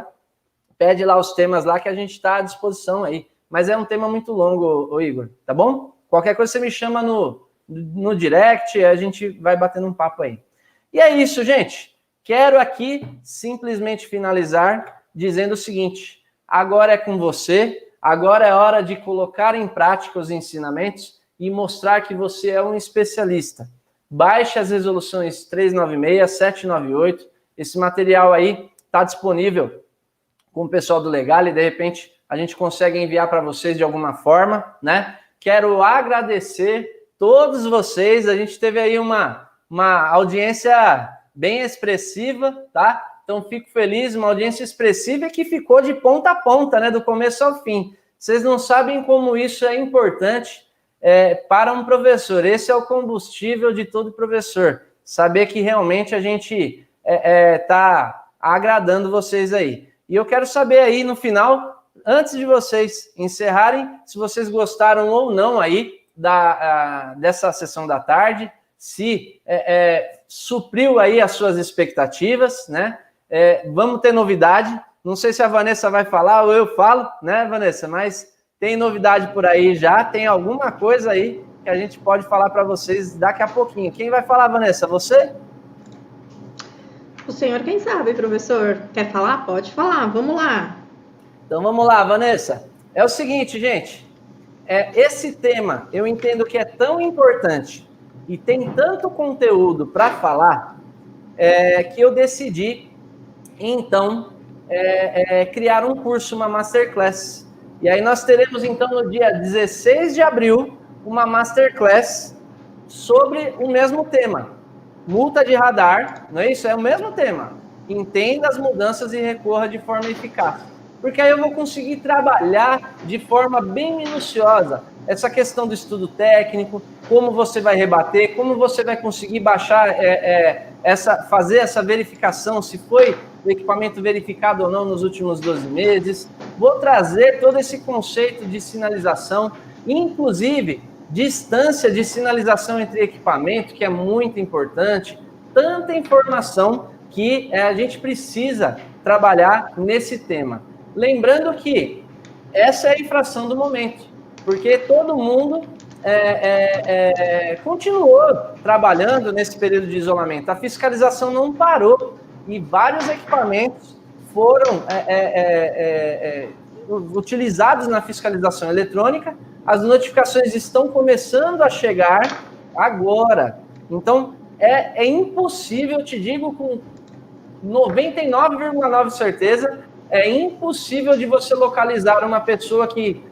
pede lá os temas lá que a gente está à disposição aí. Mas é um tema muito longo, ô Igor, tá bom? Qualquer coisa você me chama no direct, a gente vai batendo um papo aí. E é isso, gente. Quero aqui simplesmente finalizar dizendo o seguinte: agora é com você, agora é hora de colocar em prática os ensinamentos e mostrar que você é um especialista. Baixe as resoluções 396, 798, esse material aí está disponível com o pessoal do Legale, e de repente a gente consegue enviar para vocês de alguma forma, né? Quero agradecer todos vocês, a gente teve aí uma audiência bem expressiva, tá? Então fico feliz, uma audiência expressiva que ficou de ponta a ponta, né? Do começo ao fim. Vocês não sabem como isso é importante para um professor. Esse é o combustível de todo professor. Saber que realmente a gente está agradando vocês aí. E eu quero saber aí no final, antes de vocês encerrarem, se vocês gostaram ou não aí dessa sessão da tarde, se supriu aí as suas expectativas, né? Vamos ter novidade. Não sei se a Vanessa vai falar ou eu falo, né, Vanessa? Mas tem novidade por aí já, tem alguma coisa aí que a gente pode falar para vocês daqui a pouquinho. Quem vai falar, Vanessa? Você? O senhor, quem sabe, professor? Quer falar? Pode falar, vamos lá. Então vamos lá, Vanessa. É o seguinte, gente, esse tema eu entendo que é tão importante e tem tanto conteúdo para falar que eu decidi, então, criar um curso, uma masterclass. E aí nós teremos, então, no dia 16 de abril, uma masterclass sobre o mesmo tema. Multa de radar, não é isso? É o mesmo tema. Entenda as mudanças e recorra de forma eficaz. Porque aí eu vou conseguir trabalhar de forma bem minuciosa essa questão do estudo técnico, como você vai rebater, como você vai conseguir baixar, fazer essa verificação, se foi o equipamento verificado ou não nos últimos 12 meses. Vou trazer todo esse conceito de sinalização, inclusive distância de sinalização entre equipamento, que é muito importante, tanta informação que a gente precisa trabalhar nesse tema. Lembrando que essa é a infração do momento, porque todo mundo continuou trabalhando nesse período de isolamento. A fiscalização não parou e vários equipamentos foram utilizados na fiscalização eletrônica. As notificações estão começando a chegar agora. Então, é impossível, te digo com 99,9% certeza, é impossível de você localizar uma pessoa que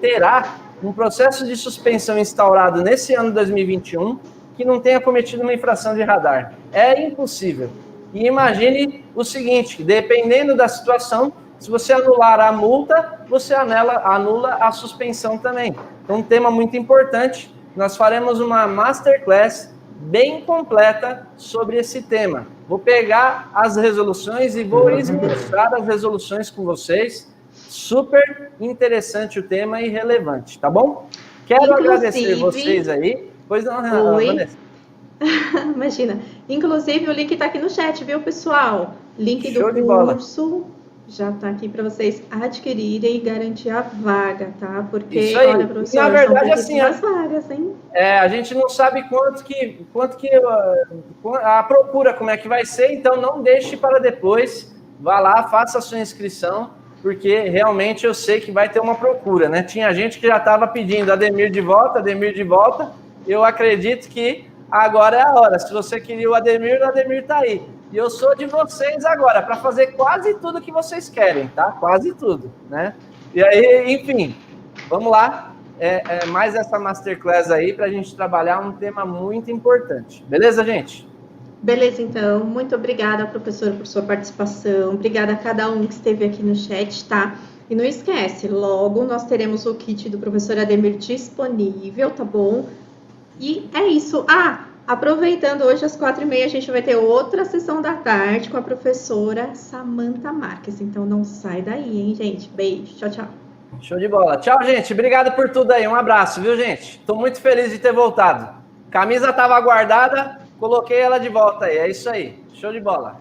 terá um processo de suspensão instaurado nesse ano 2021 que não tenha cometido uma infração de radar. É impossível. E imagine o seguinte, dependendo da situação, se você anular a multa, você anula a suspensão também. Então, um tema muito importante. Nós faremos uma masterclass bem completa sobre esse tema. Vou pegar as resoluções e vou esmiuçar as resoluções com vocês. Super interessante o tema e relevante, tá bom? Quero agradecer vocês aí. Pois não, Vanessa. Imagina. Inclusive, o link está aqui no chat, viu, pessoal? Link Show do curso já está aqui para vocês adquirirem e garantir a vaga, tá? Porque, isso aí. olha, professor, na verdade, assim, as vagas, hein? A gente não sabe quanto que a procura, como é que vai ser, então não deixe para depois. Vá lá, faça a sua inscrição, porque realmente eu sei que vai ter uma procura, né? Tinha gente que já estava pedindo Ademir de volta. Eu acredito que agora é a hora. Se você queria o Ademir está aí. E eu sou de vocês agora, para fazer quase tudo que vocês querem, tá? Quase tudo, né? E aí, enfim, vamos lá. Mais essa Masterclass aí para a gente trabalhar um tema muito importante. Beleza, gente? Beleza, então. Muito obrigada, professor, por sua participação. Obrigada a cada um que esteve aqui no chat, tá? E não esquece, logo nós teremos o kit do professor Ademir disponível, tá bom? E é isso. Aproveitando, hoje às 4h30 a gente vai ter outra sessão da tarde com a professora Samantha Marques. Então não sai daí, hein, gente? Beijo. Tchau, tchau. Show de bola. Tchau, gente. Obrigado por tudo aí. Um abraço, viu, gente? Estou muito feliz de ter voltado. Camisa estava guardada, coloquei ela de volta aí. É isso aí. Show de bola.